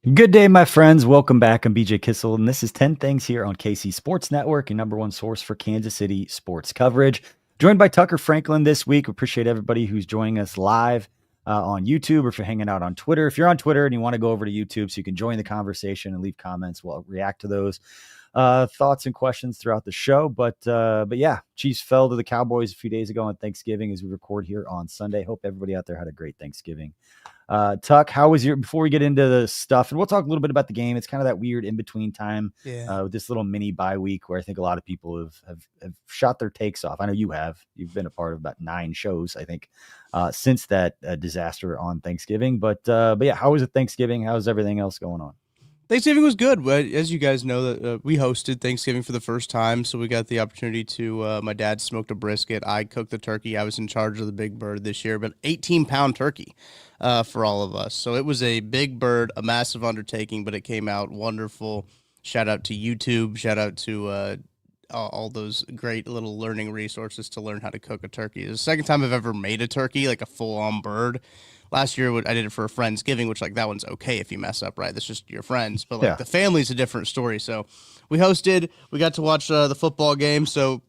Good day, my friends. Welcome back. I'm BJ Kissel, and this is 10 Things here on KC Sports Network, your number one source for Kansas City sports coverage. Joined by Tucker Franklin this week. We appreciate everybody who's joining us live on YouTube, or if you're hanging out on Twitter. If you're on Twitter and you want to go over to YouTube so you can join the conversation and leave comments, we'll react to those thoughts and questions throughout the show. But yeah, Chiefs fell to the Cowboys a few days ago on Thanksgiving as we record here on Sunday. Hope everybody out there had a great Thanksgiving. Tuck, how was before we get into the stuff, and we'll talk a little bit about the game. It's kind of that weird in-between time with this little mini bye week where I think a lot of people have shot their takes off. I know you've been a part of about 9 shows, I think, since that disaster on Thanksgiving. But yeah, how was it Thanksgiving? How's everything else going on? Thanksgiving was good. As you guys know, that we hosted Thanksgiving for the first time, so we got the opportunity to. My dad smoked a brisket. I cooked the turkey. I was in charge of the big bird this year, but 18-pound turkey for all of us. So it was a big bird, a massive undertaking, but it came out wonderful. Shout out to YouTube. Shout out to all those great little learning resources to learn how to cook a turkey. It's the second time I've ever made a turkey, like a full-on bird. Last year, I did it for a Friendsgiving, which, like, that one's okay if you mess up, right? That's just your friends. But, like, the family's a different story. So we hosted. We got to watch the football game. So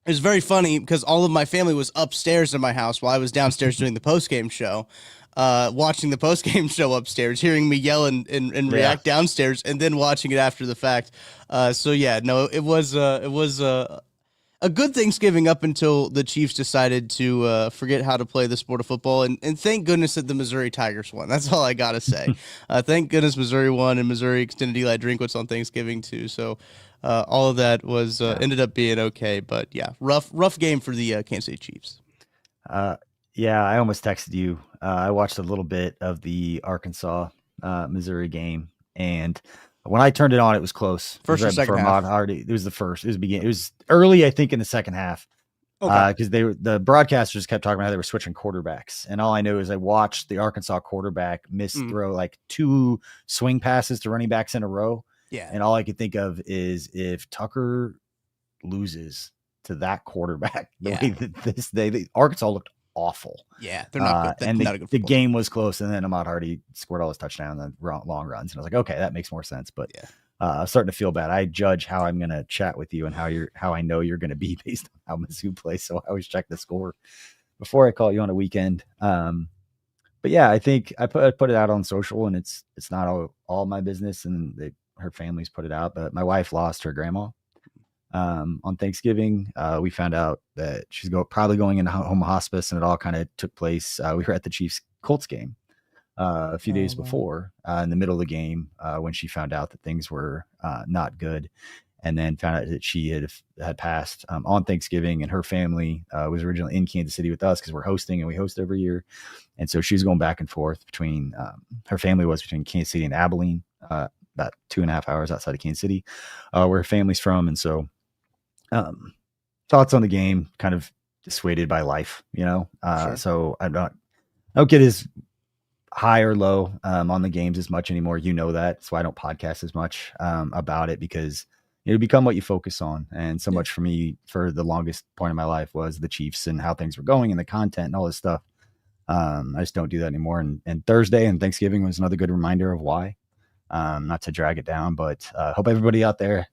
it was very funny because all of my family was upstairs in my house while I was downstairs doing the postgame show, watching the postgame show upstairs, hearing me yell and react downstairs, and then watching it after the fact. So, yeah, no, it was a good Thanksgiving up until the Chiefs decided to forget how to play the sport of football. And thank goodness that the Missouri Tigers won. That's all I got to say. Thank goodness Missouri won, and Missouri extended Eli Drinkwitz on Thanksgiving too. So all of that was ended up being okay. But yeah, rough game for the Kansas City Chiefs. Yeah, I almost texted you. I watched a little bit of the Arkansas Missouri game, and when I turned it on, it was close. First or second half? It was the first. It was beginning. It was early, I think, in the second half. Because the broadcasters kept talking about how they were switching quarterbacks, and all I know is I watched the Arkansas quarterback throw like 2 swing passes to running backs in a row. Yeah, and all I could think of is if Tucker loses to that quarterback, the way that Arkansas looked awful. Yeah, they're not good. And not a good the game was close, and then Ahmad Hardy scored all his touchdowns and long runs, and I was like, okay, that makes more sense. But I'm starting to feel bad. I judge how I'm going to chat with you and how I know you're going to be based on how Mizzou plays. So I always check the score before I call you on a weekend. But yeah, I think I put it out on social, and it's not all my business, and her family's put it out. But my wife lost her grandma on Thanksgiving. We found out that she's probably going into home hospice, and it all kind of took place. We were at the Chiefs Colts game a few days before, in the middle of the game, when she found out that things were not good, and then found out that she had passed on Thanksgiving, and her family was originally in Kansas City with us because we're hosting, and we host every year. And so she was going back and forth between her family was between Kansas City and Abilene, about 2.5 hours outside of Kansas City, where her family's from. And so thoughts on the game kind of dissuaded by life, Sure. So I don't get as high or low on the games as much anymore. You know that. So I don't podcast as much about it because it'll become what you focus on. And so much for me, for the longest point of my life, was the Chiefs and how things were going and the content and all this stuff. I just don't do that anymore. And Thursday and Thanksgiving was another good reminder of why. Not to drag it down, but hope everybody out there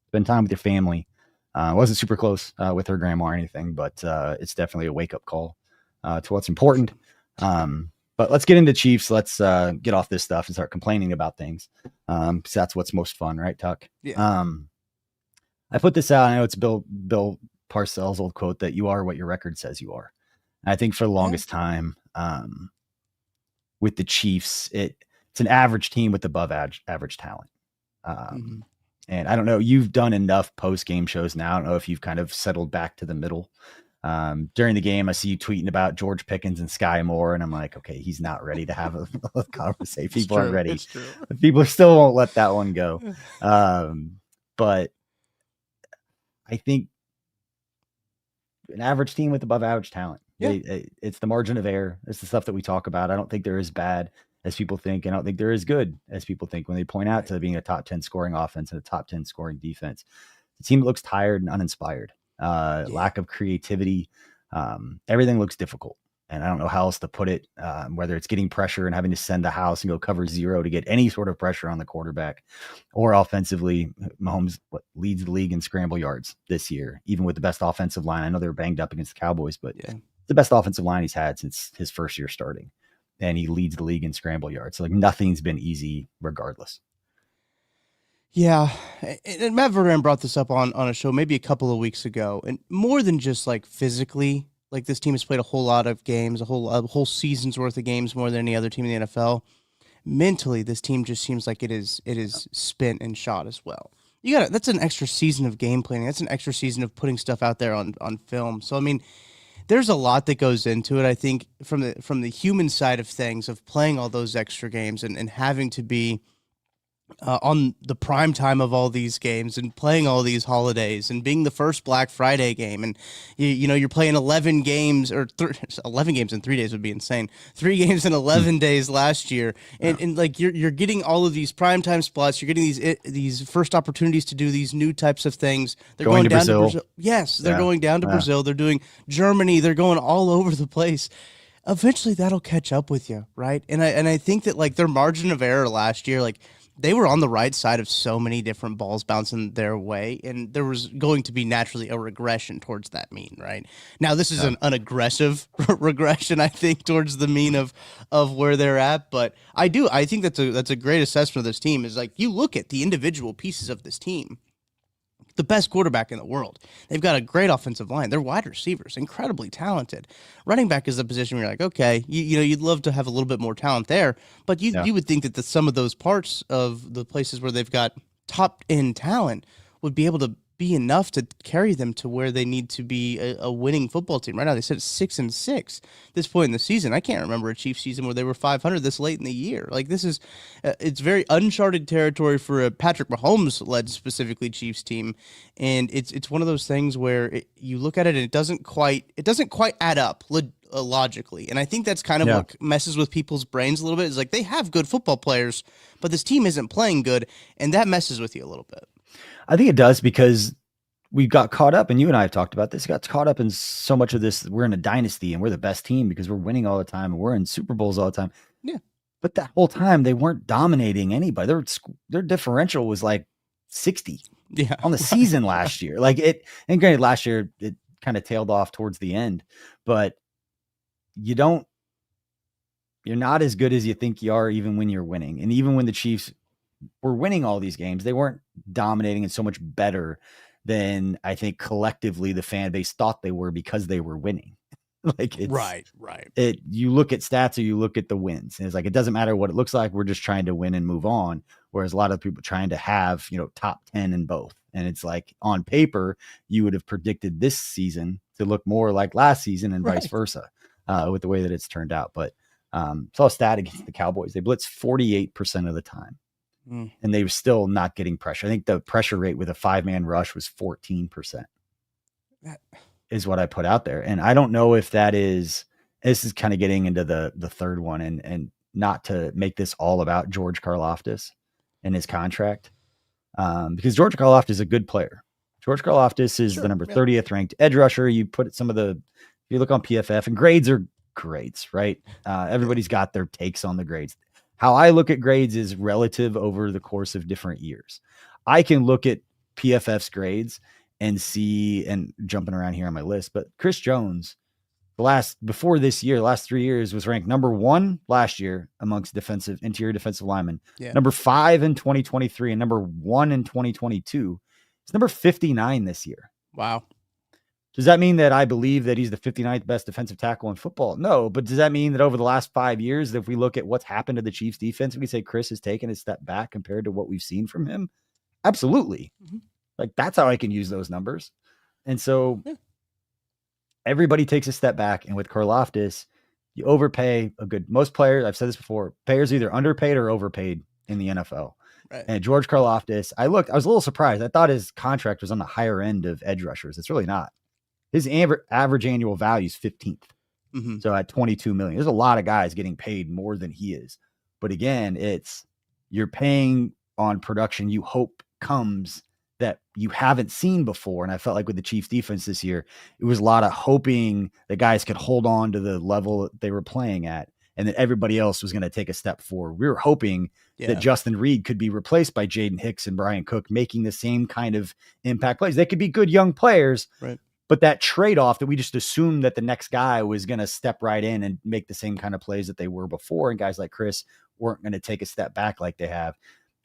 spend time with your family. Wasn't super close with her grandma or anything, but it's definitely a wake-up call to what's important. But let's get into Chiefs. Let's get off this stuff and start complaining about things. Because that's what's most fun, right, Tuck? Yeah. I put this out. I know it's Bill Parcells' old quote that you are what your record says you are. And I think for the longest time with the Chiefs, it's an average team with above average talent. And I don't know, you've done enough post-game shows now. I don't know if you've kind of settled back to the middle. During the game, I see you tweeting about George Pickens and Sky Moore, and I'm like, okay, he's not ready to have a conversation. People aren't ready. People still won't let that one go. But I think an average team with above average talent. Yeah. It's the margin of error. It's the stuff that we talk about. I don't think they're as bad as people think. I don't think they're as good as people think when they point out to being a top 10 scoring offense and a top 10 scoring defense. The team looks tired and uninspired. Lack of creativity. Everything looks difficult. And I don't know how else to put it, whether it's getting pressure and having to send the house and go cover zero to get any sort of pressure on the quarterback, or offensively, Mahomes leads the league in scramble yards this year, even with the best offensive line. I know they were banged up against the Cowboys, but the best offensive line he's had since his first year starting. And he leads the league in scramble yards. So like nothing's been easy regardless. Yeah. And Matt Verderam brought this up on a show maybe a couple of weeks ago. And more than just like physically, like this team has played a whole lot of games, a whole season's worth of games more than any other team in the NFL. Mentally, this team just seems like it is spent and shot as well. That's an extra season of game planning. That's an extra season of putting stuff out there on film. So I mean, there's a lot that goes into it. I think from the human side of things, of playing all those extra games and having to be on the prime time of all these games and playing all these holidays and being the first Black Friday game. And, you're playing 11 games or 11 games in 3 days would be insane. 3 games in 11 days last year. And like, you're getting all of these primetime spots. You're getting these first opportunities to do these new types of things. They're going down to Brazil. Yes. They're going down to Brazil. They're doing Germany. They're going all over the place. Eventually that'll catch up with you. Right. And I think that like their margin of error last year, like, they were on the right side of so many different balls bouncing their way, and there was going to be naturally a regression towards that mean, right? Now, this is an unaggressive regression, I think, towards the mean of where they're at, but I think that's a great assessment of this team. Is like, you look at the individual pieces of this team, the best quarterback in the world. They've got a great offensive line. They're wide receivers, incredibly talented. Running back is the position where you're like, okay, you'd love to have a little bit more talent there, but you would think that some of those parts of the places where they've got top end talent would be able to be enough to carry them to where they need to be a winning football team. Right now, they said it's 6-6 this point in the season. I can't remember a Chiefs season where they were 500 this late in the year. Like, this is, it's very uncharted territory for a Patrick Mahomes-led specifically Chiefs team, and it's one of those things where you look at it and it doesn't quite add up logically. And I think that's kind of what messes with people's brains a little bit. Is like, they have good football players, but this team isn't playing good, and that messes with you a little bit. I think it does, because we got caught up, and you and I have talked about this, got caught up in so much of this. We're in a dynasty and we're the best team because we're winning all the time and we're in Super Bowls all the time. Yeah. But that whole time they weren't dominating anybody. Their differential was like 60 on the season last year. Like it, and granted, last year it kind of tailed off towards the end, but you're not as good as you think you are, even when you're winning. And even when the Chiefs were winning all these games, they weren't dominating and so much better than I think collectively the fan base thought they were, because they were winning. Like, it's right. You look at stats or you look at the wins, and it's like, it doesn't matter what it looks like. We're just trying to win and move on. Whereas a lot of people trying to have, top 10 in both. And it's like, on paper, you would have predicted this season to look more like last season and vice versa, with the way that it's turned out. But saw a stat against the Cowboys. They blitzed 48% of the time. And they were still not getting pressure. I think the pressure rate with a 5-man rush was 14%. That is what I put out there. And I don't know if this is kind of getting into the third one, and not to make this all about George Karlaftis and his contract. Because George Karlaftis is a good player. George Karlaftis is the number 30th ranked edge rusher. You put if you look on PFF, and grades are grades, right? Everybody's got their takes on the grades. How I look at grades is relative over the course of different years. I can look at PFF's grades and see, and jumping around here on my list, but Chris Jones, before this year, last 3 years, was ranked number 1 last year amongst interior defensive linemen, number 5 in 2023, and number 1 in 2022. It's number 59 this year. Wow. Does that mean that I believe that he's the 59th best defensive tackle in football? No, but does that mean that over the last 5 years, if we look at what's happened to the Chiefs defense, we can say Chris has taken a step back compared to what we've seen from him? Absolutely. Mm-hmm. Like, that's how I can use those numbers. And so everybody takes a step back. And with Karlaftis, you overpay most players. I've said this before, players are either underpaid or overpaid in the NFL. Right. And George Karlaftis, I was a little surprised. I thought his contract was on the higher end of edge rushers. It's really not. His average annual value is 15th. Mm-hmm. So at $22 million, there's a lot of guys getting paid more than he is. But again, you're paying on production you hope comes that you haven't seen before. And I felt like with the Chiefs defense this year, it was a lot of hoping that guys could hold on to the level that they were playing at and that everybody else was going to take a step forward. We were hoping that Justin Reed could be replaced by Jaden Hicks and Brian Cook, making the same kind of impact plays. They could be good young players, right? But that trade-off that we just assumed that the next guy was going to step right in and make the same kind of plays that they were before, and guys like Chris weren't going to take a step back like they have,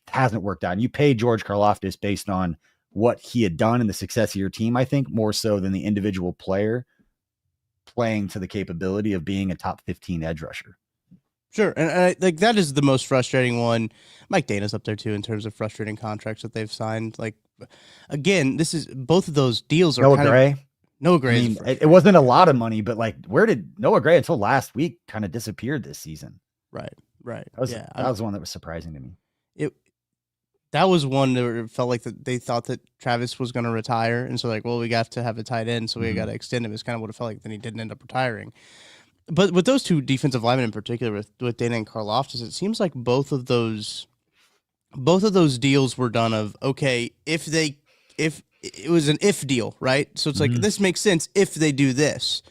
hasn't worked out. And you pay George Karlaftis based on what he had done and the success of your team, I think, more so than the individual player playing to the capability of being a top 15 edge rusher. Sure. And I like that is the most frustrating one. Mike Dana's up there too in terms of frustrating contracts that they've signed. Like, again, this is both of those deals are Noah Gray. Noah Gray. I mean, it wasn't a lot of money, but like, where did Noah Gray until last week kind of disappeared this season? Right. That was one that was surprising to me. That was one that it felt like that they thought that Travis was going to retire, and so like, well, we got to have a tight end, so we got to extend him. It's kind of what it felt like. Then he didn't end up retiring. But with those two defensive linemen in particular, with Dana and Karlaftis, it seems like both of those deals were done of, okay, if it was an if deal, right? So it's like, this makes sense if they do this.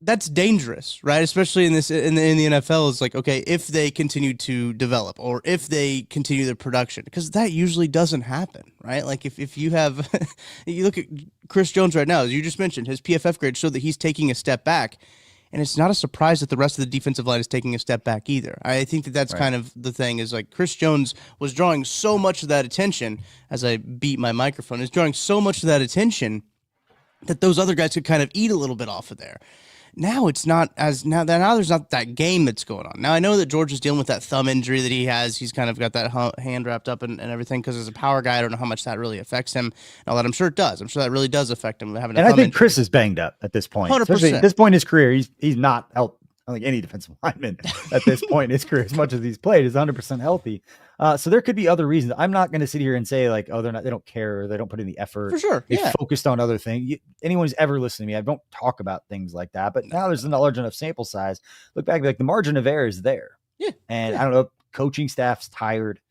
That's dangerous, right? Especially in the NFL, it's like, okay, if they continue to develop or if they continue their production, because that usually doesn't happen, right? Like if you have, you look at Chris Jones right now, as you just mentioned, his PFF grade showed that he's taking a step back. And it's not a surprise that the rest of the defensive line is taking a step back either. I think that that's kind of the thing is like Chris Jones was drawing so much of that attention as I beat my microphone, is drawing so much of that attention that those other guys could kind of eat a little bit off of there. Now it's not as now there's not that game that's going on. Now I know that George is dealing with that thumb injury that he has. He's kind of got that hand wrapped up and everything because as a power guy, I don't know how much that really affects him. And all that, I'm sure it does. I'm sure that really does affect him having. And I think Chris is banged up at this point. 100%. Especially at this point in his career, he's not out. I don't think any defensive lineman at this point in his career, as much as he's played, is 100% healthy. So there could be other reasons. I'm not going to sit here and say like, oh, they don't care, or they don't put in the effort. For sure, they focused on other things. Anyone who's ever listened to me, I don't talk about things like that. But now there's a large enough sample size. Look back, like the margin of error is there. Yeah, and I don't know, coaching staff's tired.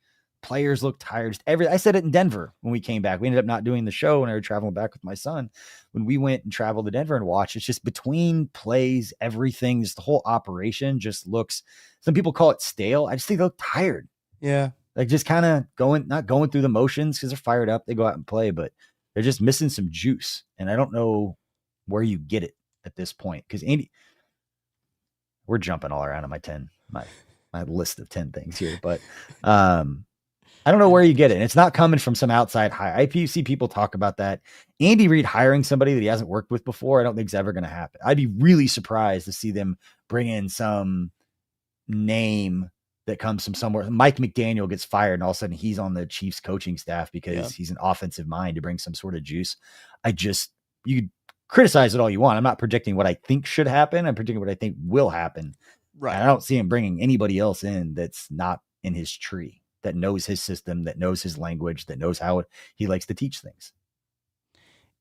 Players look tired. I said it in Denver when we came back. We ended up not doing the show when I was traveling back with my son. When we went and traveled to Denver and watched, it's just between plays, everything, just the whole operation just looks, some people call it stale. I just think they look tired. Yeah. Like just kind of not going through the motions because they're fired up. They go out and play, but they're just missing some juice. And I don't know where you get it at this point. Because Andy, we're jumping all around on my list of 10 things here, but I don't know where you get it. And it's not coming from some outside hire. I see people talk about that. Andy Reid hiring somebody that he hasn't worked with before, I don't think it's ever going to happen. I'd be really surprised to see them bring in some name that comes from somewhere. Mike McDaniel gets fired and all of a sudden he's on the Chiefs coaching staff because he's an offensive mind to bring some sort of juice. You could criticize it all you want. I'm not predicting what I think should happen. I'm predicting what I think will happen. Right. And I don't see him bringing anybody else in that's not in his tree, that knows his system, that knows his language, that knows how he likes to teach things.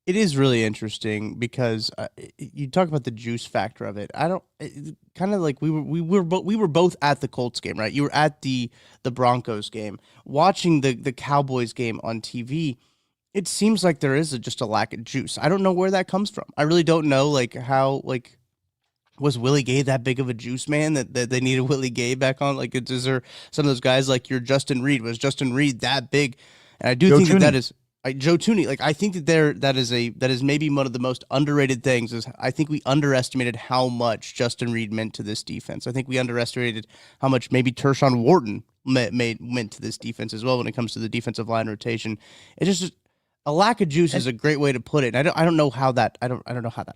It is really interesting because you talk about the juice factor of it. Kind of like we were both at the Colts game, right? You were at the Broncos game, watching the Cowboys game on TV. It seems like there is just a lack of juice. I don't know where that comes from. I really don't know, like how like. Was Willie Gay that big of a juice man that they needed Willie Gay back on? Like, is there some of those guys like your Justin Reed? Was Justin Reed that big? And I do think that is Joe Tooney. Like, I think that is maybe one of the most underrated things. Is I think we underestimated how much Justin Reed meant to this defense. I think we underestimated how much maybe Tershawn Wharton meant to this defense as well when it comes to the defensive line rotation. It's just a lack of juice is a great way to put it. And I don't know how that. I don't know how that.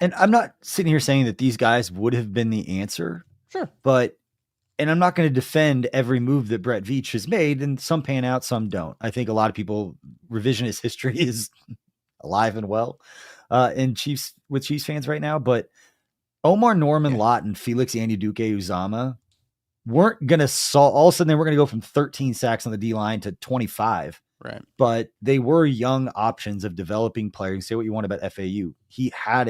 And I'm not sitting here saying that these guys would have been the answer. Sure. And I'm not going to defend every move that Brett Veach has made, and some pan out, some don't. I think a lot of people, revisionist history is alive and well with Chiefs fans right now. But Omar Norman Lott, Felix Anudike-Uzomah weren't going to all of a sudden they were going to go from 13 sacks on the D line to 25. Right. But they were young options of developing players. Say what you want about FAU. He had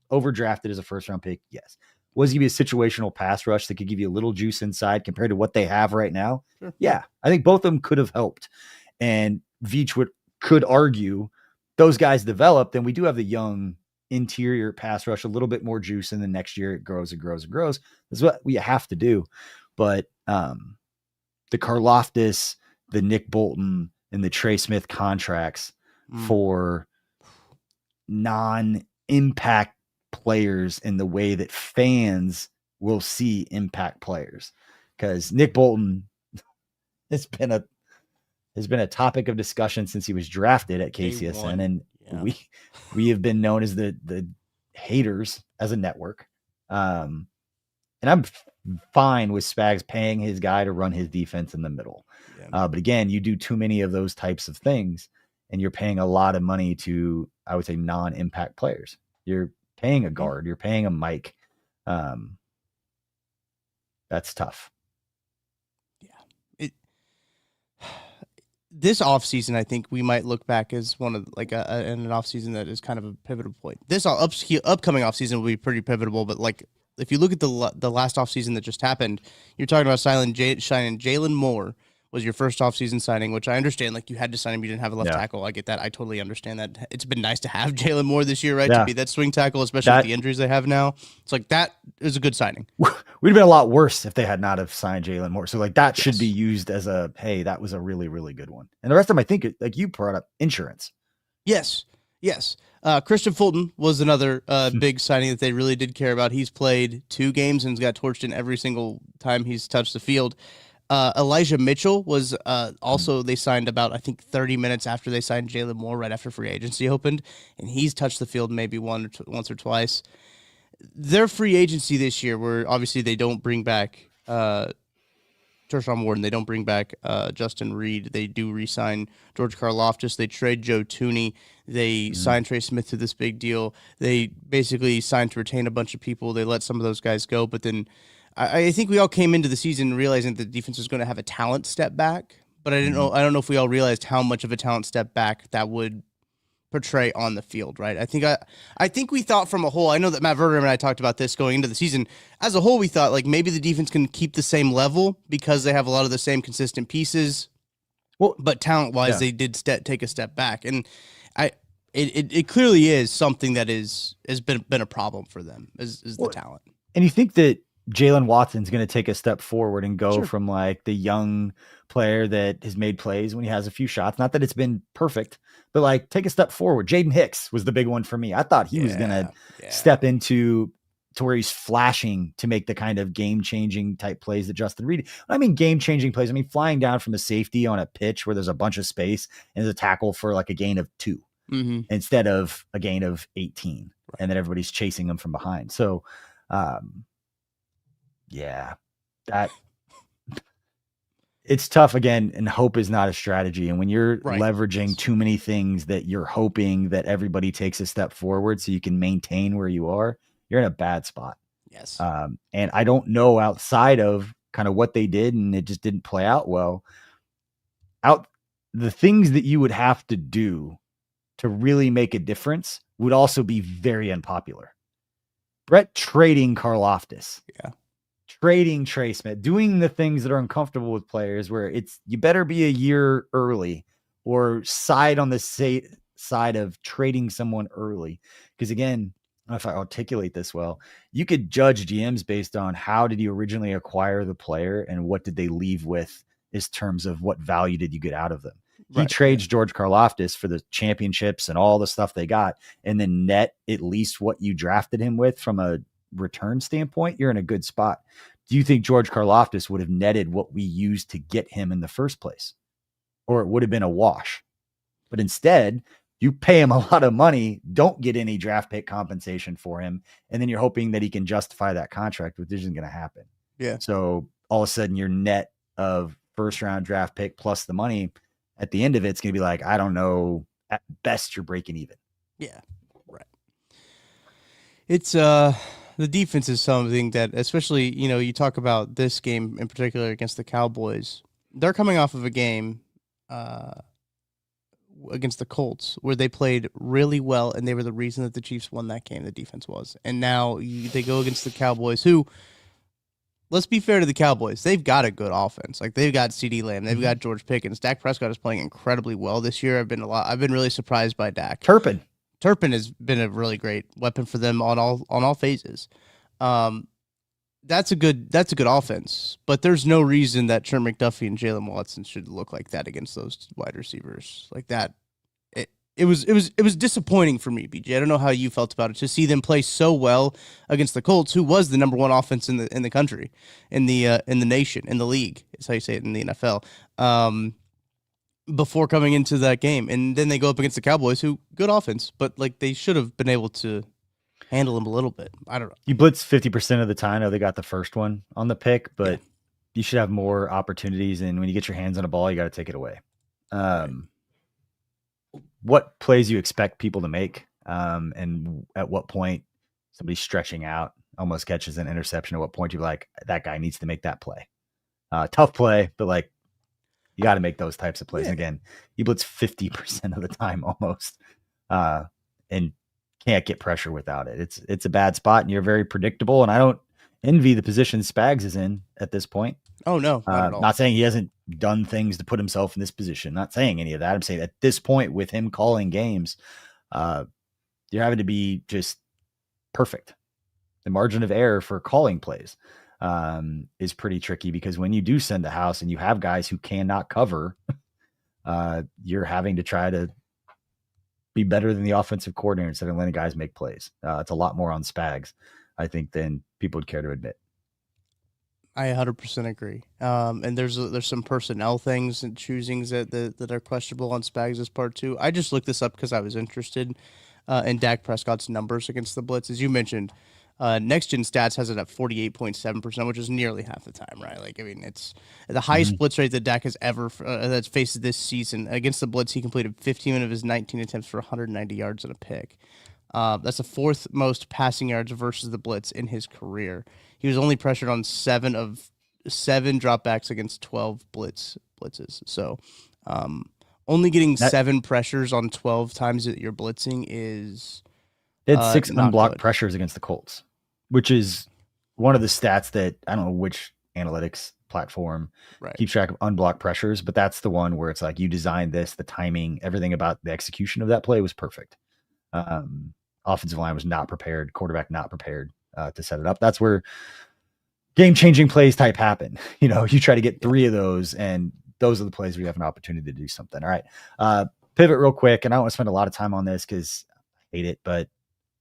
overdrafted as a first round pick. Yes. Was he be a situational pass rush that could give you a little juice inside compared to what they have right now? Sure. Yeah. I think both of them could have helped. And Veach would could argue those guys develop, then we do have the young interior pass rush, a little bit more juice, and then next year it grows and grows and grows. That's what we have to do. But the Karlaftis, the Nick Bolton, and the Trey Smith contracts for non-impact players in the way that fans will see impact players. Because Nick Bolton has been a topic of discussion since he was drafted at KCSN, and we have been known as the haters as a network. And I'm fine with Spags paying his guy to run his defense in the middle. Yeah. But again, you do too many of those types of things, and you're paying a lot of money to, I would say, non-impact players. You're paying a guard, you're paying a Mike. That's tough. Yeah. This offseason, I think we might look back as one of in an offseason that is kind of a pivotal point. This upcoming offseason will be pretty pivotal, but like if you look at the last offseason that just happened, you're talking about signing Jalen Moore was your first offseason signing, which I understand. Like you had to sign him, you didn't have a left tackle. I get that. I totally understand that. It's been nice to have Jalen Moore this year, right? To be that swing tackle, especially with the injuries they have now. It's like that is a good signing. We'd have been a lot worse if they had not have signed Jalen Moore. So like that should be used as a, hey, that was a really, really good one. And the rest of them, I think, like you brought up, insurance. Yes. Christian Fulton was another big signing that they really did care about. He's played 2 games and has got torched in every single time he's touched the field. Elijah Mitchell was also, they signed about, I think, 30 minutes after they signed Jalen Moore, right after free agency opened, and he's touched the field maybe once or twice. Their free agency this year, where obviously they don't bring back Tershawn Ward, they don't bring back Justin Reed. They do re-sign George Karlaftis. They trade Joe Tooney. They signed Trey Smith to this big deal. They basically signed to retain a bunch of people. They let some of those guys go, but then I think we all came into the season realizing that the defense was going to have a talent step back, but I don't know if we all realized how much of a talent step back that would portray on the field, right? I think we thought from a whole, I know that Matt Verder and I talked about this going into the season. As a whole, we thought like maybe the defense can keep the same level because they have a lot of the same consistent pieces. Well, but talent-wise, they did take a step back, and it clearly is something that has been a problem for them is the talent. And you think that Jalen Watson's going to take a step forward and go from like the young player that has made plays when he has a few shots. Not that it's been perfect, but like take a step forward. Jaden Hicks was the big one for me. I thought he was going to step into to where he's flashing to make the kind of game-changing type plays that Justin Reed. I mean, game-changing plays. I mean, flying down from a safety on a pitch where there's a bunch of space and there's a tackle for like a gain of 2 instead of a gain of 18. Right. And then everybody's chasing him from behind. So, that it's tough again, and hope is not a strategy. And when you're leveraging too many things that you're hoping that everybody takes a step forward so you can maintain where you are, you're in a bad spot. Yes. And I don't know outside of kind of what they did, and it just didn't play out well. The things that you would have to do to really make a difference would also be very unpopular. Brett trading Karlaftis. Yeah. Trading Trey Smith, doing the things that are uncomfortable with players where you better be a year early or side on the side of trading someone early. Because again, if I articulate this well, you could judge GMs based on how did you originally acquire the player and what did they leave with in terms of what value did you get out of them. He trades George Karlaftis for the championships and all the stuff they got, and then net at least what you drafted him with from a return standpoint, you're in a good spot. Do you think George Karlaftis would have netted what we used to get him in the first place? Or it would have been a wash? But instead, you pay him a lot of money, don't get any draft pick compensation for him, and then you're hoping that he can justify that contract, which isn't going to happen. Yeah. So all of a sudden, your net of first round draft pick plus the money, at the end of it's going to be like, I don't know, at best you're breaking even. Yeah, right. It's the defense is something that, especially, you talk about this game in particular against the Cowboys. They're coming off of a game against the Colts where they played really well, and they were the reason that the Chiefs won that game. The defense was, and now they go against the Cowboys, who let's be fair to the Cowboys. They've got a good offense. Like they've got CeeDee Lamb, they've got George Pickens. Dak Prescott is playing incredibly well this year. I've been really surprised by Dak. Turpin has been a really great weapon for them on all phases. That's a good offense, but there's no reason that Trent McDuffie and Jalen Watson should look like that against those wide receivers like that. It was disappointing for me, BJ. I don't know how you felt about it to see them play so well against the Colts, who was the number one offense in the country, in the nation, in the league. Is how you say it in the NFL. Before coming into that game, and then they go up against the Cowboys, who good offense, but like they should have been able to handle them a little bit. I don't know. You blitz 50% of the time. I know they got the first one on the pick, but you should have more opportunities. And when you get your hands on a ball, you got to take it away. What plays you expect people to make, and at what point somebody stretching out almost catches an interception, at what point you're like, that guy needs to make that play. Tough play, but like you got to make those types of plays. And again, you blitz 50% of the time almost, and can't get pressure without it. It's a bad spot, and you're very predictable, and I don't envy the position Spags is in at this point. Oh, no, not at all. Not saying he hasn't done things to put himself in this position. Not saying any of that. I'm saying at this point with him calling games, you're having to be just perfect. The margin of error for calling plays is pretty tricky, because when you do send the house and you have guys who cannot cover, you're having to try to be better than the offensive coordinator instead of letting guys make plays. It's a lot more on Spags, I think, than people would care to admit. I 100% agree. And there's some personnel things and choosings that are questionable on Spags' part too. I just looked this up because I was interested in Dak Prescott's numbers against the blitz. As you mentioned, Next Gen Stats has it at 48.7%, which is nearly half the time, right? Like, I mean, it's the highest blitz rate that Dak has ever that's faced this season. Against the blitz, he completed 15 of his 19 attempts for 190 yards and a pick. That's the fourth most passing yards versus the blitz in his career. He was only pressured on 7 dropbacks against 12 blitzes. So, only getting 7 pressures on 12 times that you're blitzing is. They had 6 unblocked pressures against the Colts, which is one of the stats that I don't know which analytics platform keeps track of unblocked pressures, but that's the one where it's like you designed this, the timing, everything about the execution of that play was perfect. Offensive line was not prepared, quarterback not prepared to set it up. That's where game-changing plays type happen. You know, you try to get 3 of those, and those are the plays where you have an opportunity to do something. All right. Pivot real quick, and I don't want to spend a lot of time on this because I hate it, but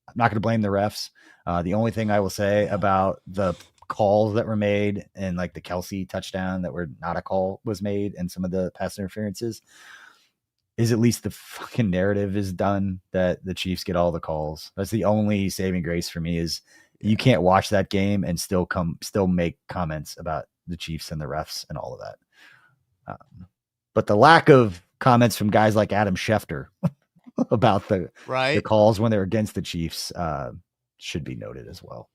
I'm not going to blame the refs. The only thing I will say about the calls that were made and like the Kelsey touchdown that were not a call was made and some of the pass interferences is at least the fucking narrative is done that the Chiefs get all the calls. That's the only saving grace for me is you can't watch that game and still make comments about the Chiefs and the refs and all of that. But the lack of comments from guys like Adam Schefter about the calls when they're against the Chiefs should be noted as well.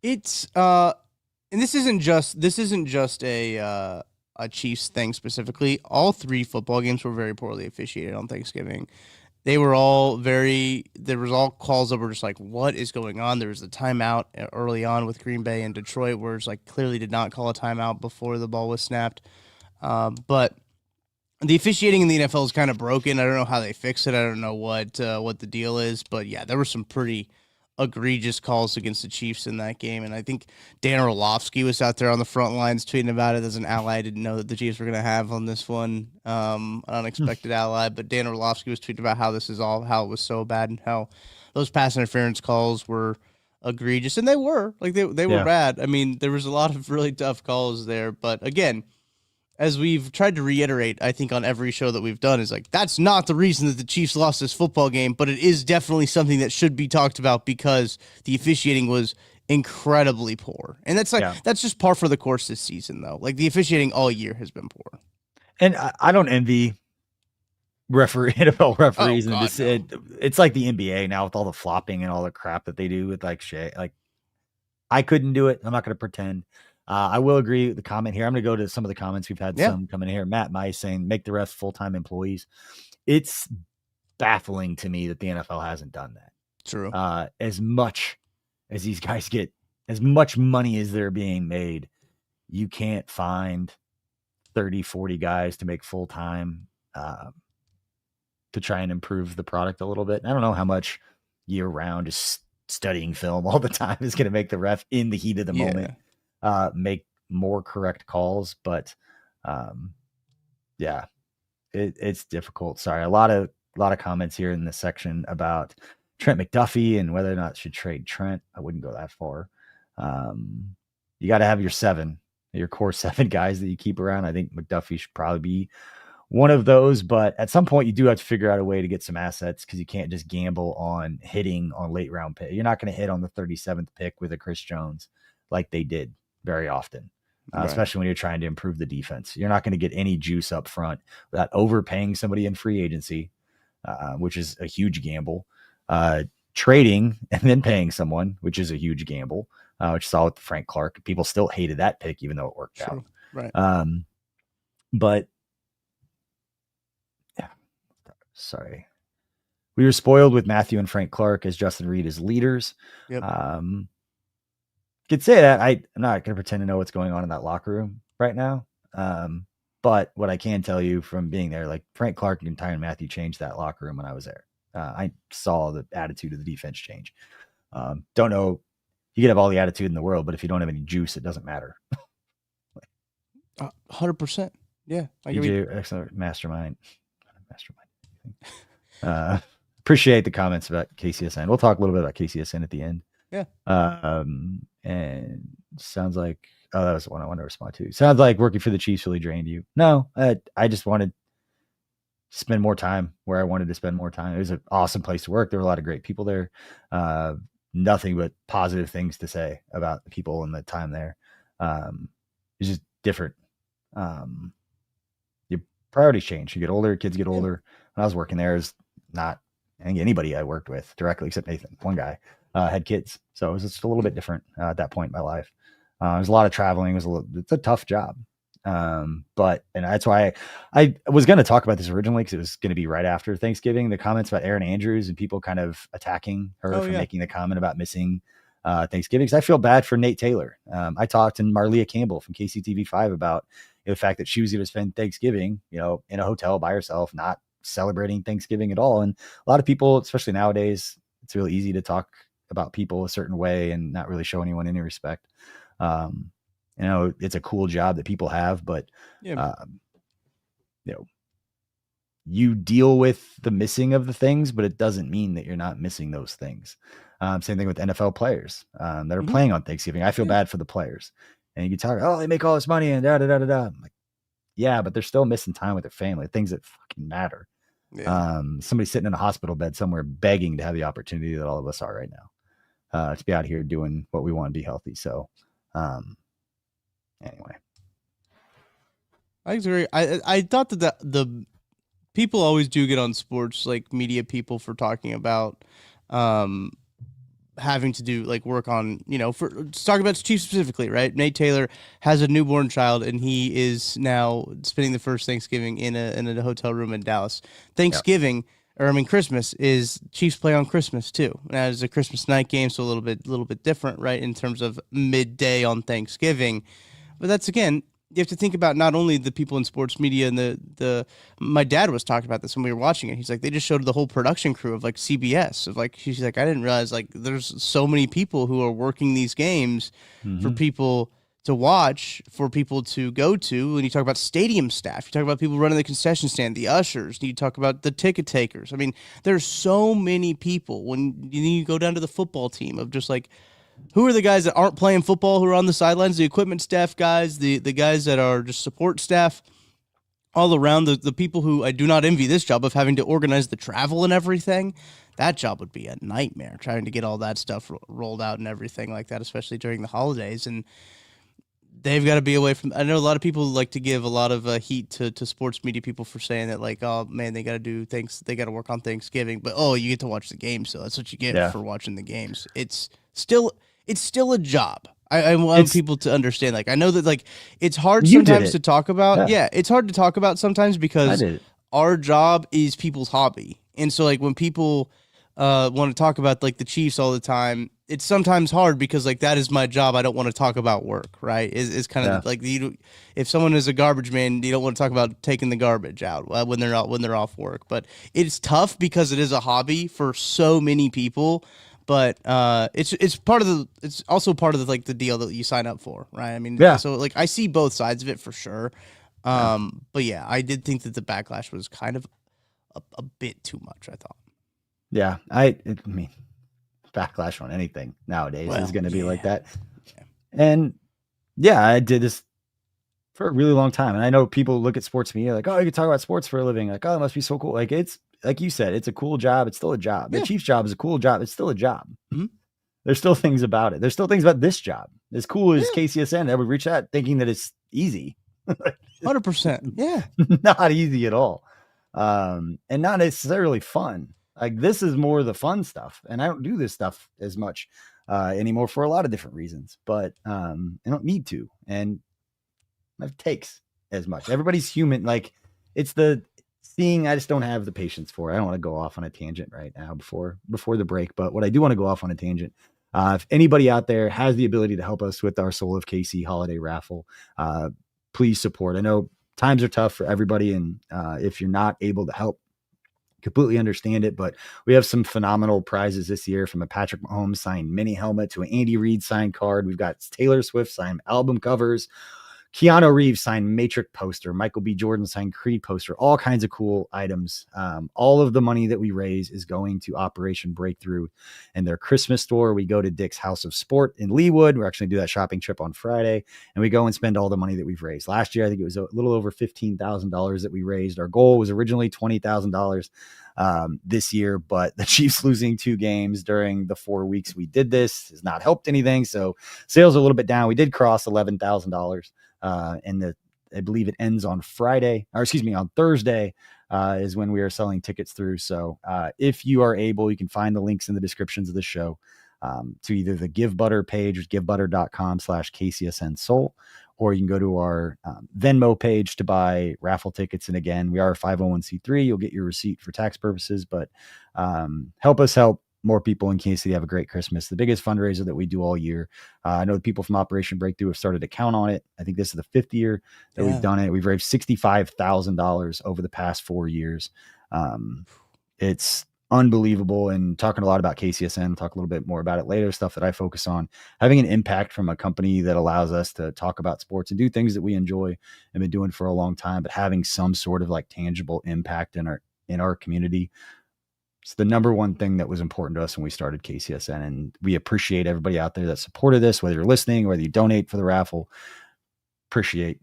It's and this isn't just a Chiefs thing specifically. All 3 football games were very poorly officiated on Thanksgiving. They were all there was all calls that were just like, what is going on? There was a timeout early on with Green Bay and Detroit where it's like clearly did not call a timeout before the ball was snapped. But the officiating in the NFL is kind of broken. I don't know how they fix it. I don't know what the deal is, but yeah, there were some pretty egregious calls against the Chiefs in that game. And I think Dan Orlovsky was out there on the front lines tweeting about it as an ally I didn't know that the Chiefs were going to have on this one. An unexpected ally, but Dan Orlovsky was tweeting about how it was so bad and how those pass interference calls were egregious. And they were were bad. I mean, there was a lot of really tough calls there, but again, as we've tried to reiterate, I think on every show that we've done is like, that's not the reason that the Chiefs lost this football game, but it is definitely something that should be talked about because the officiating was incredibly poor. And that's just par for the course this season though. Like the officiating all year has been poor. And I don't envy NFL referees. It's like the NBA now with all the flopping and all the crap that they do with like shit. Like I couldn't do it. I'm not going to pretend. I will agree with the comment here. I'm going to go to some of the comments. We've had some coming here. Matt Mice saying, make the refs full-time employees. It's baffling to me that the NFL hasn't done that. True. As much as these guys get, as much money as they're being made, you can't find 30, 40 guys to make full time to try and improve the product a little bit. I don't know how much year round just studying film all the time is going to make the ref in the heat of the moment make more correct calls. But it's difficult. Sorry. A lot of comments here in this section about Trent McDuffie and whether or not should trade Trent. I wouldn't go that far. You got to have your core 7 guys that you keep around. I think McDuffie should probably be one of those, but at some point you do have to figure out a way to get some assets because you can't just gamble on hitting on late round pick. You're not going to hit on the 37th pick with a Chris Jones like they did very often, especially when you're trying to improve the defense. You're not going to get any juice up front without overpaying somebody in free agency, which is a huge gamble. Trading and then paying someone, which is a huge gamble, which saw with Frank Clark. People still hated that pick, even though it worked out. Right. But yeah, sorry. We were spoiled with Matthew and Frank Clark as Justin Reed as leaders. Yep. Could say that I'm not going to pretend to know what's going on in that locker room right now. But what I can tell you from being there, like Frank Clark and Tyrann Mathieu changed that locker room when I was there. I saw the attitude of the defense change. Don't know. You can have all the attitude in the world, but if you don't have any juice, it doesn't matter. 100%. Yeah. You do. Excellent. Mastermind. Appreciate the comments about KCSN. We'll talk a little bit about KCSN at the end. Yeah. And sounds like, that was the one I wanted to respond to. Sounds like working for the Chiefs really drained you. No, I just wanted to spend more time where I wanted to spend more time. It was an awesome place to work. There were a lot of great people there. Nothing but positive things to say about the people and the time there. It's just different. Your priorities change. You get older, kids get older. When I was working there, is not, I think anybody I worked with directly except Nathan, one guy, had kids. So it was just a little bit different at that point in my life. There's a lot of traveling. It's a tough job. And that's why I was going to talk about this originally because it was going to be right after Thanksgiving. The comments about Erin Andrews and people kind of attacking her for making the comment about missing Thanksgiving. Because I feel bad for Nate Taylor. I talked to Marlia Campbell from KCTV5 about the fact that she was going to spend Thanksgiving, in a hotel by herself, not celebrating Thanksgiving at all. And a lot of people, especially nowadays, it's really easy to talk about people a certain way and not really show anyone any respect. It's a cool job that people have, but you deal with the missing of the things, but it doesn't mean that you're not missing those things. Same thing with NFL players that are playing on Thanksgiving. I feel bad for the players, and you can talk, they make all this money and da da da da da. I'm like, yeah, but they're still missing time with their family, things that fucking matter. Yeah. Somebody sitting in a hospital bed somewhere begging to have the opportunity that all of us are right now, to be out here doing what we want to be healthy. So, anyway, I agree. I thought that the people always do get on sports, like media people, for talking about having to do like work on, for talk about Chiefs specifically, right? Nate Taylor has a newborn child and he is now spending the first Thanksgiving in a hotel room in Dallas. Thanksgiving, Christmas is Chiefs play on Christmas too. Now it's a Christmas night game, so a little bit different, right? In terms of midday on Thanksgiving. But that's, again, you have to think about not only the people in sports media and my dad was talking about this when we were watching it. He's like, they just showed the whole production crew of like CBS of like, she's like, I didn't realize like there's so many people who are working these games for people to watch, for people to go to. And you talk about stadium staff, you talk about people running the concession stand, the ushers, you talk about the ticket takers. I mean, there's so many people when you go down to the football team of just like, who are the guys that aren't playing football, who are on the sidelines, the equipment staff guys, the guys that are just support staff, all around, the people who I do not envy this job of having to organize the travel and everything. That job would be a nightmare, trying to get all that stuff rolled out and everything like that, especially during the holidays. And they've got to be away from, I know a lot of people like to give a lot of heat to sports media people for saying that like, oh man, they got to do things, they got to work on Thanksgiving, but you get to watch the games. So that's what you get for watching the games. It's still a job. I want people to understand. Like, I know that like it's hard sometimes to talk about. Yeah, it's hard to talk about sometimes because our job is people's hobby. And so like when people want to talk about like the Chiefs all the time, it's sometimes hard because like that is my job. I don't want to talk about work, right? Is kind of like if someone is a garbage man, you don't want to talk about taking the garbage out when they're off work. But it's tough because it is a hobby for so many people. But it's also part of the, like the deal that you sign up for, right? I mean, so like I see both sides of it for sure. But yeah, I did think that the backlash was kind of a bit too much, I thought. Yeah, I mean, backlash on anything nowadays is going to be like that. Yeah. And yeah, I did this for a really long time. And I know people look at sports media like, oh, you can talk about sports for a living. Like, oh, it must be so cool. Like, it's like you said, it's a cool job. It's still a job. The Chiefs job is a cool job. It's still a job. Mm-hmm. There's still things about it. There's still things about this job. As cool as KCSN, I would reach out thinking that it's easy. 100%. Yeah. Not easy at all. And not necessarily fun. Like, this is more the fun stuff. And I don't do this stuff as much anymore for a lot of different reasons. But I don't need to. And it takes as much. Everybody's human. Like, it's the seeing, I just don't have the patience for it. I don't want to go off on a tangent right now before the break. But what I do want to go off on a tangent, if anybody out there has the ability to help us with our Soul of KC holiday raffle, please support. I know times are tough for everybody. And if you're not able to help, completely understand it, but we have some phenomenal prizes this year, from a Patrick Mahomes signed mini helmet to an Andy Reid signed card. We've got Taylor Swift signed album covers, Keanu Reeves signed Matrix poster, Michael B. Jordan signed Creed poster, all kinds of cool items. All of the money that we raise is going to Operation Breakthrough and their Christmas store. We go to Dick's House of Sport in Leawood. We're actually going to do that shopping trip on Friday, and we go and spend all the money that we've raised. Last year, I think it was a little over $15,000 that we raised. Our goal was originally $20,000 this year, but the Chiefs losing 2 games during the 4 weeks we did this has not helped anything. So sales are a little bit down. We did cross $11,000. And I believe it ends on on Thursday is when we are selling tickets through. So if you are able, you can find the links in the descriptions of the show to either the Give Butter page, which givebutter.com/KCSN Soul, or you can go to our Venmo page to buy raffle tickets. And again, we are a 501c3. You'll get your receipt for tax purposes, but help us help more people in Kansas City have a great Christmas. The biggest fundraiser that we do all year. I know the people from Operation Breakthrough have started to count on it. I think this is the 5th year that we've done it. We've raised $65,000 over the past 4 years. It's unbelievable. And talking a lot about KCSN, we'll talk a little bit more about it later, stuff that I focus on. Having an impact from a company that allows us to talk about sports and do things that we enjoy and been doing for a long time, but having some sort of like tangible impact in our community. It's the number one thing that was important to us when we started KCSN, and we appreciate everybody out there that supported this, whether you're listening, whether you donate for the raffle. Appreciate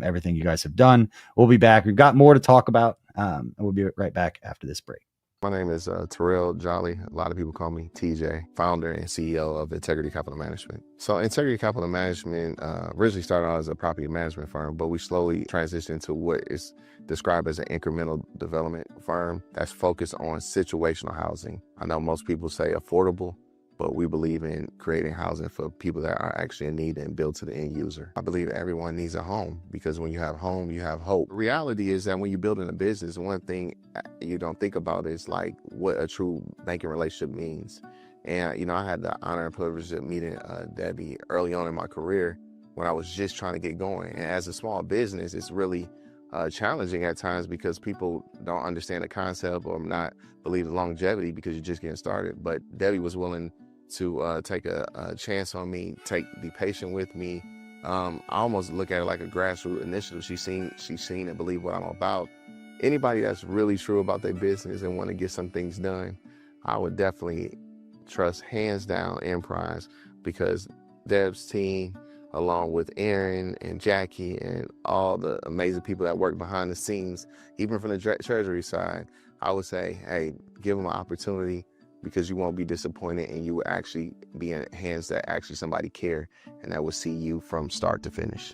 everything you guys have done. We'll be back. We've got more to talk about, and we'll be right back after this break. My name is Terrell Jolly. A lot of people call me TJ, founder and CEO of Integrity Capital Management. So Integrity Capital Management originally started out as a property management firm, but we slowly transitioned to what is described as an incremental development firm that's focused on situational housing. I know most people say affordable, but we believe in creating housing for people that are actually in need and built to the end user. I believe everyone needs a home, because when you have home, you have hope. The reality is that when you're building a business, one thing you don't think about is like what a true banking relationship means. And, I had the honor and privilege of meeting Debbie early on in my career when I was just trying to get going. And as a small business, it's really challenging at times because people don't understand the concept or not believe in longevity because you're just getting started. But Debbie was willing to take a chance on me, be patient with me. I almost look at it like a grassroots initiative. She's seen and believe what I'm about. Anybody that's really true about their business and want to get some things done, I would definitely trust hands down Emprise, because Deb's team, along with Aaron and Jackie and all the amazing people that work behind the scenes, even from the treasury side, I would say, hey, give them an opportunity, because you won't be disappointed and you will actually be in hands that actually somebody care and that will see you from start to finish.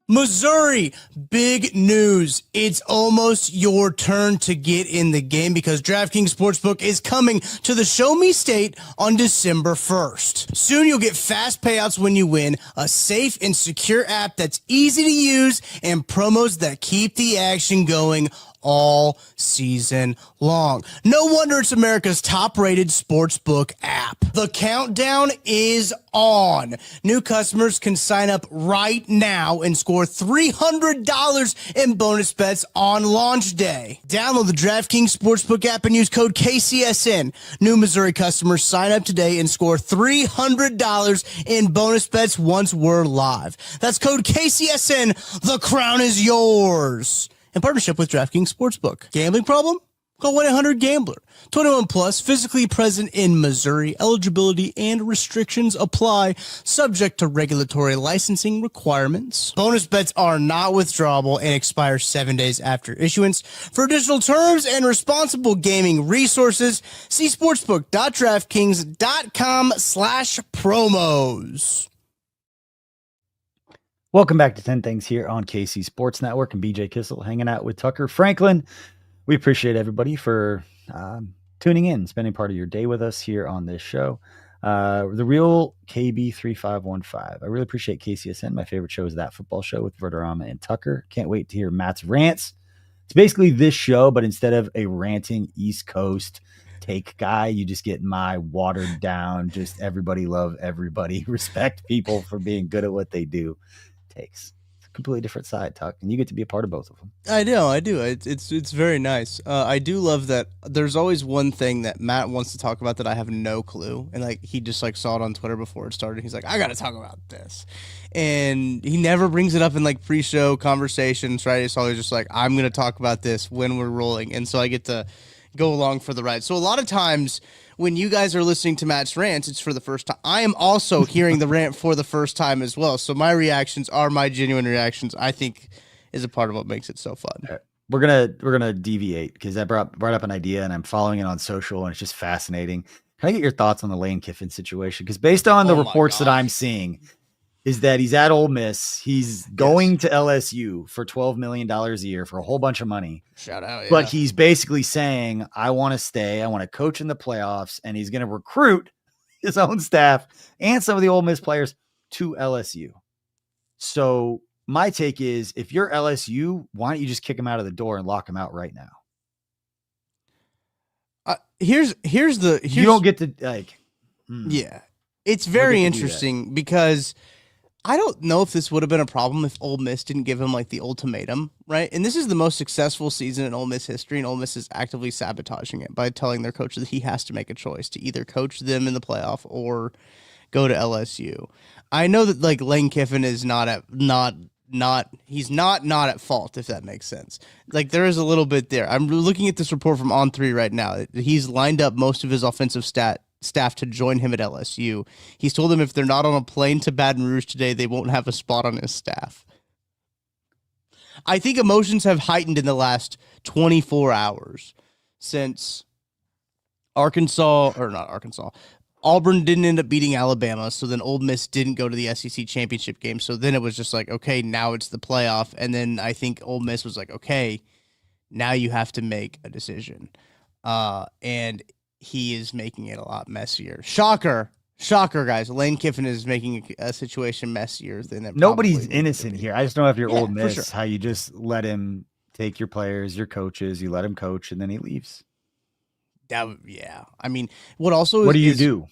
Missouri, big news. It's almost your turn to get in the game, because DraftKings Sportsbook is coming to the Show Me State on December 1st. Soon you'll get fast payouts when you win, a safe and secure app that's easy to use, and promos that keep the action going all season long. No wonder it's America's top-rated sportsbook app. The countdown is on. New customers can sign up right now and score $300 in bonus bets on launch day. Download the DraftKings Sportsbook app and use code KCSN. New Missouri customers sign up today and score $300 in bonus bets once we're live. That's code KCSN. The crown is yours. In partnership with DraftKings Sportsbook. Gambling problem? Call 1-800-GAMBLER. 21 plus, physically present in Missouri. Eligibility and restrictions apply, subject to regulatory licensing requirements. Bonus bets are not withdrawable and expire 7 days after issuance. For additional terms and responsible gaming resources, see sportsbook.draftkings.com/promos. Welcome back to 10 Things here on KC Sports Network and BJ Kissel hanging out with Tucker Franklin. We appreciate everybody for tuning in, spending part of your day with us here on this show. The real KB3515. I really appreciate KCSN. My favorite show is That Football Show with Verderama and Tucker. Can't wait to hear Matt's rants. It's basically this show, but instead of a ranting East Coast take guy, you just get my watered down, just everybody love everybody, respect people for being good at what they do takes. Completely different side, Tuck, and you get to be a part of both of them. I do. It's very nice. I do love that there's always one thing that Matt wants to talk about that I have no clue, and like he just like saw it on Twitter before it started. He's like, I got to talk about this, and he never brings it up in like pre-show conversations, right? It's always just like, I'm gonna talk about this when we're rolling, and so I get to go along for the ride. So a lot of times when you guys are listening to Matt's rants, it's for the first time. I am also hearing the rant for the first time as well. So my reactions are my genuine reactions, I think, is a part of what makes it so fun. We're gonna deviate because that brought up an idea, and I'm following it on social, and it's just fascinating. Can I get your thoughts on the Lane Kiffin situation? Because based on the reports that I'm seeing, is that he's at Ole Miss. He's going to LSU for $12 million a year for a whole bunch of money. Shout out, yeah. But he's basically saying, I want to stay. I want to coach in the playoffs. And he's going to recruit his own staff and some of the Ole Miss players to LSU. So my take is, if you're LSU, why don't you just kick him out of the door and lock him out right now? Here's you don't get to like. Yeah, it's very interesting because I don't know if this would have been a problem if Ole Miss didn't give him like the ultimatum, right? And this is the most successful season in Ole Miss history, and Ole Miss is actively sabotaging it by telling their coach that he has to make a choice to either coach them in the playoff or go to LSU. I know that like Lane Kiffin is he's not at fault, if that makes sense. Like there is a little bit there. I'm looking at this report from On3 right now. He's lined up most of his offensive staff to join him at LSU. He's told them if they're not on a plane to Baton Rouge today, they won't have a spot on his staff. I think emotions have heightened in the last 24 hours since Auburn didn't end up beating Alabama, so then Ole Miss didn't go to the SEC championship game. So then it was just like, okay, now it's the playoff. And then I think Ole Miss was like, okay, now you have to make a decision. And he is making it a lot messier. Shocker, guys. Lane Kiffin is making a situation messier than it. Nobody's innocent here. I just know if you're Ole Miss, sure, how you just let him take your players, your coaches, you let him coach, and then he leaves. Yeah. I mean, what do you do?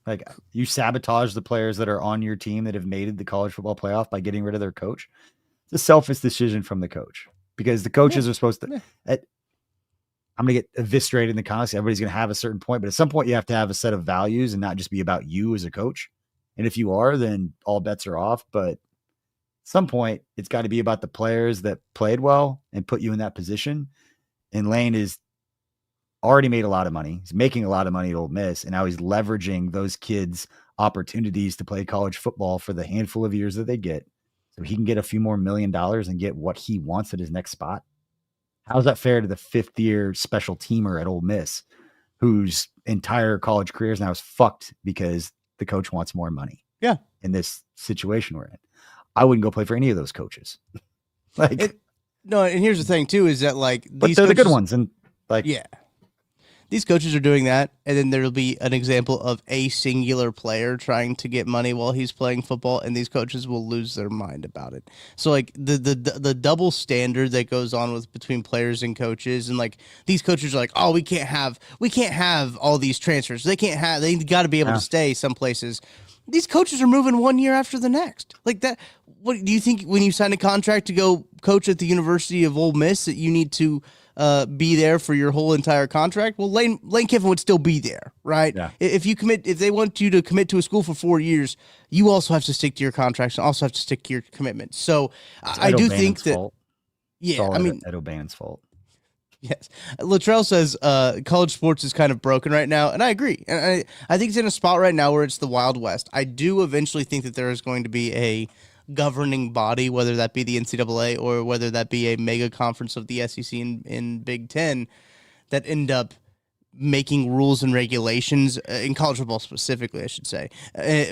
Like, you sabotage the players that are on your team that have made the college football playoff by getting rid of their coach. It's a selfish decision from the coach, because the coaches are supposed to. I'm going to get eviscerated in the comments. Everybody's going to have a certain point, but at some point you have to have a set of values and not just be about you as a coach. And if you are, then all bets are off. But at some point it's got to be about the players that played well and put you in that position. And Lane is already made a lot of money. He's making a lot of money at Ole Miss, and now he's leveraging those kids' opportunities to play college football for the handful of years that they get, so he can get a few more $1 million and get what he wants at his next spot. How's that fair to the fifth-year special teamer at Ole Miss, whose entire college career now is fucked because the coach wants more money? Yeah. In this situation we're in, I wouldn't go play for any of those coaches. No, and here's the thing too, is that like but they're the good ones, and like, yeah, these coaches are doing that, and then there'll be an example of a singular player trying to get money while he's playing football, and these coaches will lose their mind about it. So like the double standard that goes on with between players and coaches, and like these coaches are like, oh, we can't have all these transfers. They got to be able to stay some places. These coaches are moving 1 year after the next. Like that. What do you think when you sign a contract to go coach at the University of Ole Miss that you need to be there for your whole entire contract? Well, Lane Kiffin would still be there, right? Yeah. If they want you to commit to a school for 4 years, you also have to stick to your contracts and also have to stick to your commitment. So I do think that, fault. Yeah, I mean, Ed O'Bannon's fault. Yes. Luttrell says college sports is kind of broken right now, and I agree. And I think it's in a spot right now where it's the Wild West. I do eventually think that there is going to be a governing body, whether that be the NCAA or whether that be a mega conference of the SEC and Big Ten, that end up making rules and regulations in college football specifically, I should say,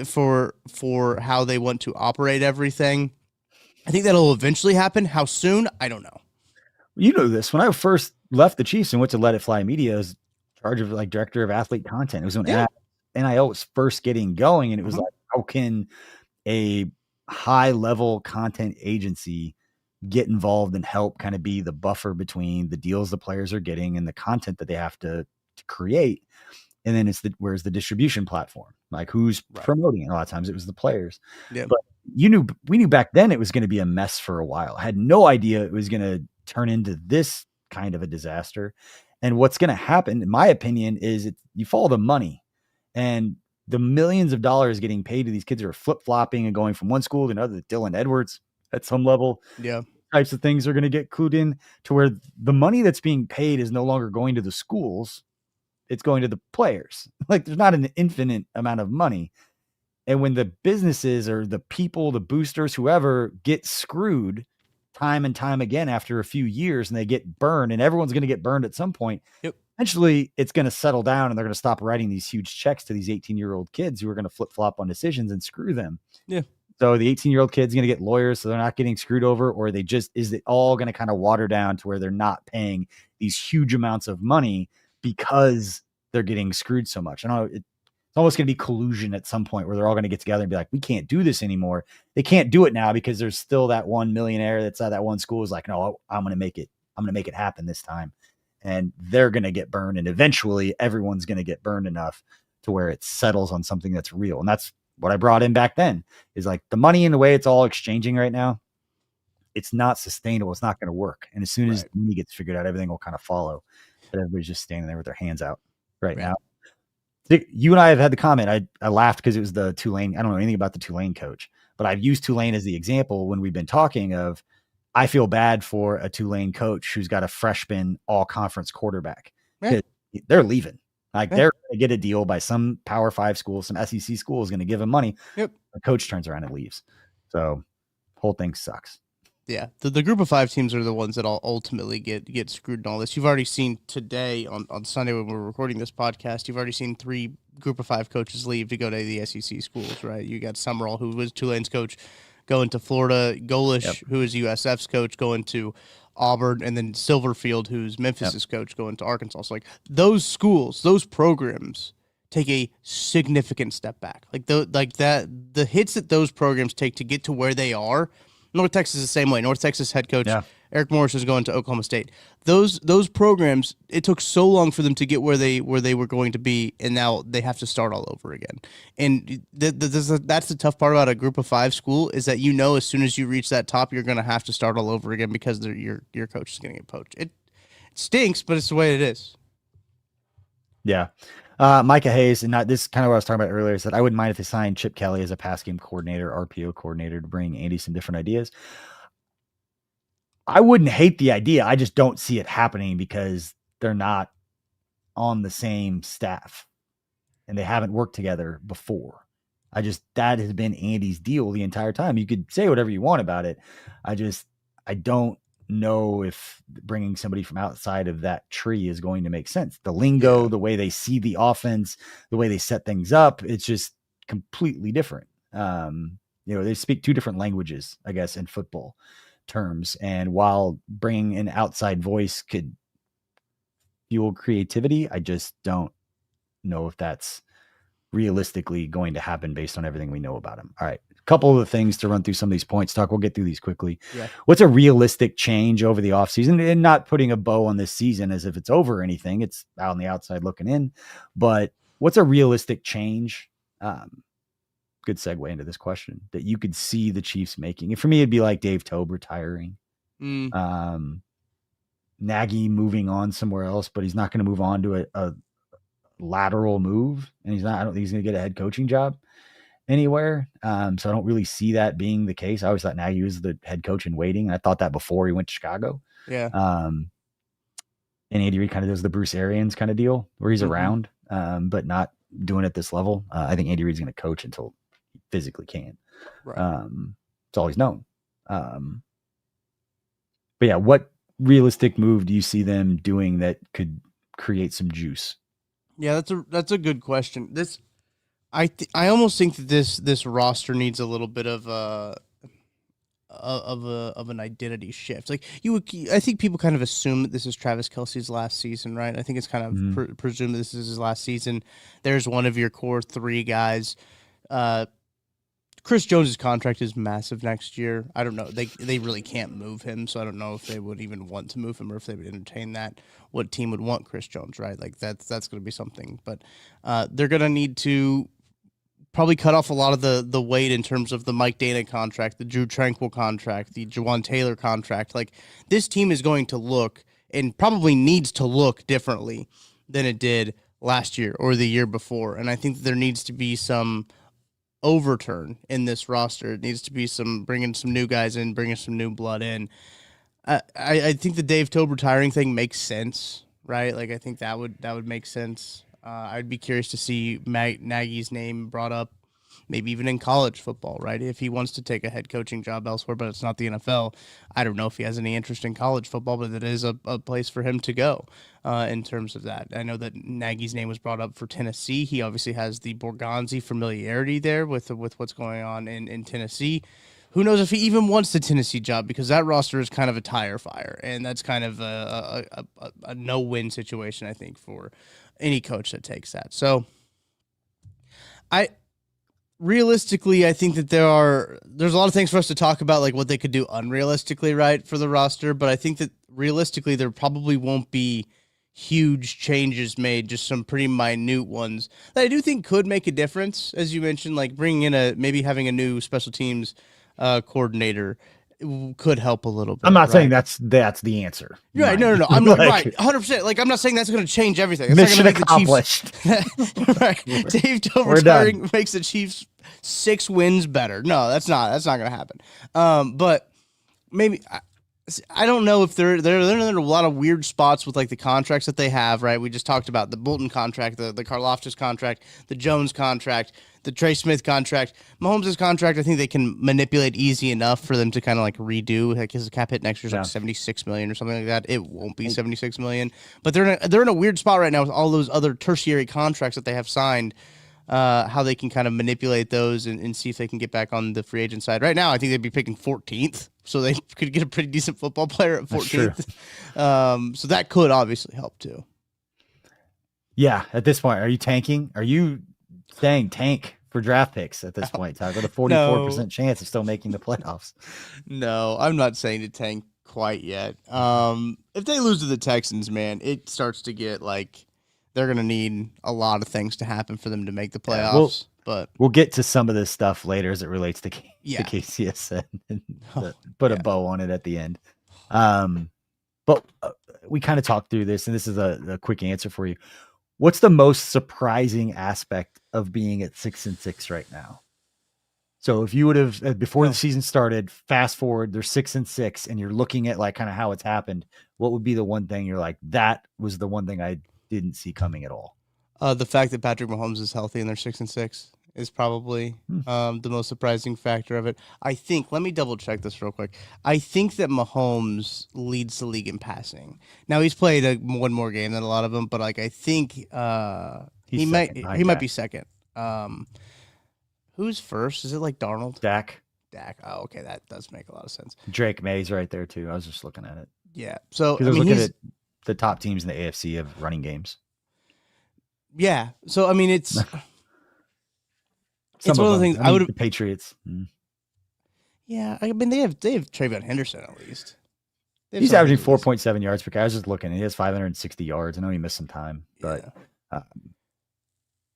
for how they want to operate everything. I think that'll eventually happen. How soon? I don't know. You know this. When I first left the Chiefs and went to Let It Fly Media, I was in charge of like director of athlete content. It was when NIL was first getting going, and it was like, how can a high level content agency get involved and help kind of be the buffer between the deals the players are getting and the content that they have to create? And then where's the distribution platform? Like who's promoting it? A lot of times it was the players. Yeah. But we knew back then it was going to be a mess for a while. I had no idea it was going to turn into this kind of a disaster. And what's going to happen, in my opinion, is you follow the money, and the millions of dollars getting paid to these kids who are flip-flopping and going from one school to another. Dylan Edwards at some level. Yeah. Types of things are going to get clued in to where the money that's being paid is no longer going to the schools. It's going to the players. Like there's not an infinite amount of money. And when the businesses or the people, the boosters, whoever get screwed time and time again after a few years and they get burned, and everyone's going to get burned at some point. Yep. Eventually it's going to settle down and they're going to stop writing these huge checks to these 18-year-old kids who are going to flip flop on decisions and screw them. Yeah. So the 18-year-old kid's going to get lawyers, so they're not getting screwed over, or is it all going to kind of water down to where they're not paying these huge amounts of money because they're getting screwed so much? I don't know. It's almost going to be collusion at some point where they're all going to get together and be like, we can't do this anymore. They can't do it now because there's still that one millionaire that's at that one school is like, no, I'm going to make it. I'm going to make it happen this time. And they're going to get burned. And eventually everyone's going to get burned enough to where it settles on something that's real. And that's what I brought in back then, is like the money and the way it's all exchanging right now. It's not sustainable. It's not going to work. And as soon as money gets figured out, everything will kind of follow. But everybody's just standing there with their hands out right now. You and I have had the comment. I laughed because it was the Tulane. I don't know anything about the Tulane coach, but I've used Tulane as the example when we've been talking of, I feel bad for a Tulane coach who's got a freshman all conference quarterback. They're leaving. Like they're going to get a deal by some Power 5 school, some SEC school is going to give them money. Yep. The coach turns around and leaves. So whole thing sucks. Yeah, the group of 5 teams are the ones that all ultimately get screwed in all this. You've already seen today on Sunday when we're recording this podcast, you've already seen 3 group of 5 coaches leave to go to the SEC schools, right? You got Summerall, who was Tulane's coach, going to Florida, Golish, who is USF's coach, going to Auburn, and then Silverfield, who's Memphis's coach, going to Arkansas. So like those schools, those programs take a significant step back. The hits that those programs take to get to where they are. North Texas is the same way. North Texas head coach Eric Morris is going to Oklahoma State. Those programs, it took so long for them to get where they were going to be, and now they have to start all over again. And that's the tough part about a group of 5 school, is that as soon as you reach that top, you're going to have to start all over again because your coach is going to get poached. It stinks, but it's the way it is. Yeah. Micah Hayes, and this is kind of what I was talking about earlier, said I wouldn't mind if they signed Chip Kelly as a pass game coordinator, RPO coordinator, to bring Andy some different ideas. I wouldn't hate the idea. I just don't see it happening because they're not on the same staff and they haven't worked together before. That has been Andy's deal the entire time. You could say whatever you want about it. I don't know if bringing somebody from outside of that tree is going to make sense. The lingo, the way they see the offense, the way they set things up, it's just completely different. They speak 2 different languages, I guess, in football terms. And while bringing an outside voice could fuel creativity. I just don't know if that's realistically going to happen based on everything we know about him. All right. A couple of the things to run through some of these points. Tuck, we'll get through these quickly. Yeah. What's a realistic change over the offseason? And not putting a bow on this season as if it's over or anything. It's out on the outside looking in. But what's a realistic change? Good segue into this question that you could see the Chiefs making. And for me, it'd be like Dave Tobe retiring. Nagy moving on somewhere else, but he's not going to move on to a lateral move, and I don't think he's going to get a head coaching job anywhere. So I don't really see that being the case. I always thought Nagy was the head coach in waiting, and I thought that before he went to Chicago. Yeah. And Andy Reid kind of does the Bruce Arians kind of deal where he's around, but not doing it at this level. I think Andy Reid's going to coach until he physically can. Right. It's all he's known. But yeah, what realistic move do you see them doing that could create some juice? Yeah, that's a good question. I almost think that this roster needs a little bit of an identity shift. Like I think people kind of assume that this is Travis Kelce's last season, right? I think it's kind of presumed this is his last season. There's one of your core three guys. Chris Jones's contract is massive next year. I don't know. They really can't move him, so I don't know if they would even want to move him or if they would entertain that. What team would want Chris Jones, right? Like that's going to be something. But they're going to need to probably cut off a lot of the weight in terms of the Mike Dana contract, the Drew Tranquil contract, the Jawan Taylor contract. Like this team is going to look and probably needs to look differently than it did last year or the year before. And I think that there needs to be some overturn in this roster. It needs to be bringing some new guys in, bringing some new blood in. I think the Dave Tobe retiring thing makes sense, right? Like I think that would make sense. I'd be curious to see Nagy's name brought up, maybe even in college football, right? If he wants to take a head coaching job elsewhere, but it's not the NFL. I don't know if he has any interest in college football, but it is a place for him to go in terms of that. I know that Nagy's name was brought up for Tennessee. He obviously has the Borgonzi familiarity there with what's going on in Tennessee. Who knows if he even wants the Tennessee job, because that roster is kind of a tire fire, and that's kind of a no-win situation, I think, for any coach that takes that. So realistically, I think that there's a lot of things for us to talk about, like what they could do unrealistically, right, for the roster. But I think that realistically, there probably won't be huge changes made, just some pretty minute ones that I do think could make a difference. As you mentioned, like bringing in maybe having a new special teams coordinator could help a little bit. I'm not saying that's the answer. Right. No. I'm not right. 100%. Like, I'm not saying that's going to change everything. That's mission not gonna accomplished. Make the Chiefs, right. Dave Tobe retiring makes the Chiefs 6 wins better. No, that's not going to happen. But maybe I don't know if they're in a lot of weird spots with like the contracts that they have, right? We just talked about the Bolton contract, the Karlaftis contract, the Jones contract, the Trey Smith contract. Mahomes' contract, I think they can manipulate easy enough for them to kind of like redo. Like his cap hit next year's like $76 million or something like that. It won't be $76 million, but they're in a weird spot right now with all those other tertiary contracts that they have signed. How they can kind of manipulate those and see if they can get back on the free agent side. Right now, I think they'd be picking 14th, so they could get a pretty decent football player at 14th. So that could obviously help too. Yeah, at this point, are you tanking? Are you saying tank for draft picks at this point, Tyler? With a 44% chance of still making the playoffs. No, I'm not saying to tank quite yet. If they lose to the Texans, man, it starts to get like they're going to need a lot of things to happen for them to make the playoffs. But we'll get to some of this stuff later as it relates to KCSN and put a bow on it at the end. But we kind of talked through this, and this is a quick answer for you. What's the most surprising aspect of being at 6-6 right now? So if you would have, before the season started, fast forward, they're 6-6, and you're looking at like kind of how it's happened, what would be the one thing you're like, that was the one thing I didn't see coming at all? The fact that Patrick Mahomes is healthy and they're 6-6 is probably the most surprising factor of it. I think, let me double check this real quick. I think that Mahomes leads the league in passing. Now he's played one more game than a lot of them, but like I think he might be second. Who's first? Is it like Darnold? Dak. Oh, okay, that does make a lot of sense. Drake May's right there too. I was just looking at it. Yeah. So I was looking at the top teams in the AFC have running games. Yeah. So I mean, it's Some one of the things I would. The Patriots. Yeah, I mean they have Travion Henderson at least. He's averaging 4.7 yards per carry. I was just looking, and he has 560 yards. I know he missed some time, but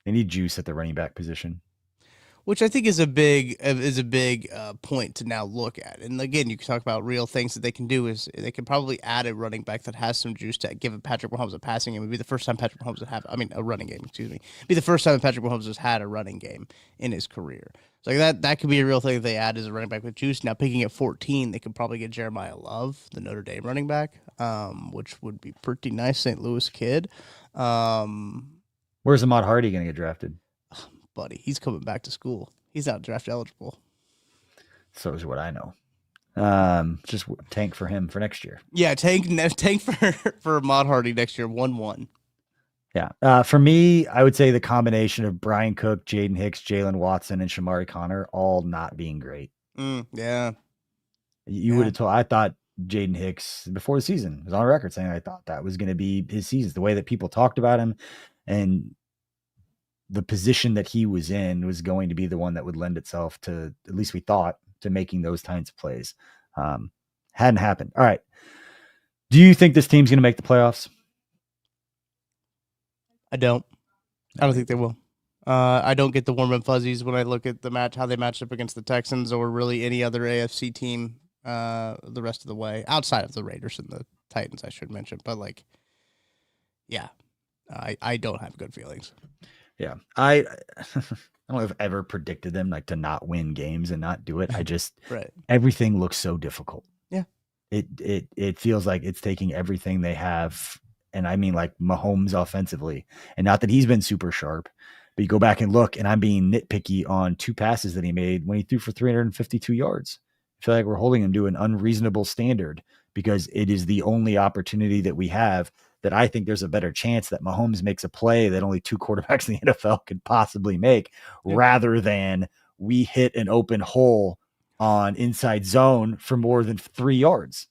they need juice at the running back position, which I think is a big point to now look at. And again, you can talk about real things that they can do. Is they can probably add a running back that has some juice to give Patrick Mahomes a passing game. It would be the first time Patrick Mahomes would have. I mean, a running game. Excuse me. It'd be the first time Patrick Mahomes has had a running game in his career. So like that could be a real thing that they add as a running back with juice. Now picking at 14, they could probably get Jeremiah Love, the Notre Dame running back, which would be pretty nice. St. Louis kid. Where's Ahmad Hardy going to get drafted? Buddy, he's coming back to school. He's not draft eligible. So is what I know. Just tank for him for next year. Yeah, tank for Ahmad Hardy next year. 1-1. Yeah. For me, I would say the combination of Brian Cook, Jaden Hicks, Jalen Watson, and Shamari Connor all not being great. Yeah. You would have told. I thought Jaden Hicks before the season was on record saying I thought that was going to be his season. The way that people talked about him and the position that he was in was going to be the one that would lend itself to, at least we thought, to making those kinds of plays. Hadn't happened. All right. Do you think this team's going to make the playoffs? I don't think they will. I don't get the warm and fuzzies when I look at how they matched up against the Texans or really any other AFC team the rest of the way, outside of the Raiders and the Titans, I should mention. But I don't have good feelings. Yeah. I don't know if I've ever predicted them to not win games and not do it. I just everything looks so difficult. Yeah. It feels like it's taking everything they have. And I mean Mahomes offensively, and not that he's been super sharp, but you go back and look, and I'm being nitpicky on 2 passes that he made when he threw for 352 yards. I feel like we're holding him to an unreasonable standard because it is the only opportunity that we have that I think there's a better chance that Mahomes makes a play that only 2 quarterbacks in the NFL could possibly make, rather than we hit an open hole on inside zone for more than 3 yards.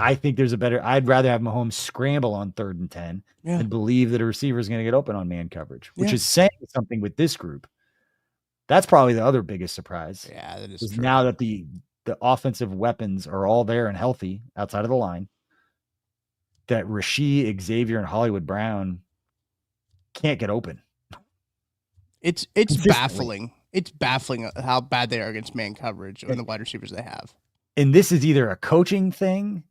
I think there's I'd rather have Mahomes scramble on 3rd and 10 and believe that a receiver is going to get open on man coverage, which is saying something with this group. That's probably the other biggest surprise. Yeah, that is true. Now that the offensive weapons are all there and healthy outside of the line, that Rasheed, Xavier, and Hollywood Brown can't get open. It's baffling. It's baffling how bad they are against man coverage and the wide receivers they have. And this is either a coaching thing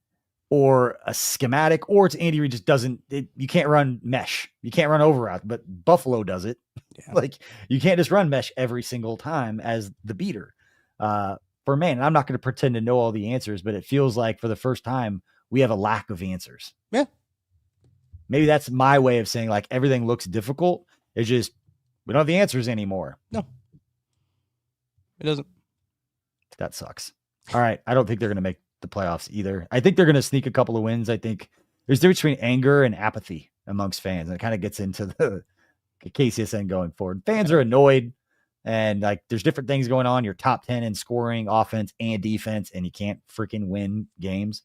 or a schematic, or it's Andy Reid just doesn't. You can't run mesh. You can't run over route, but Buffalo does it. Yeah. You can't just run mesh every single time as the beater. For man, and I'm not going to pretend to know all the answers, but it feels like for the first time we have a lack of answers. Yeah. Maybe that's my way of saying everything looks difficult. It's just we don't have the answers anymore. No, it doesn't. That sucks. All right. I don't think they're going to make the playoffs either. I think they're going to sneak a couple of wins. I think there's a difference between anger and apathy amongst fans. And it kind of gets into the KCSN going forward. Fans are annoyed and there's different things going on. You're top 10 in scoring, offense and defense, and you can't freaking win games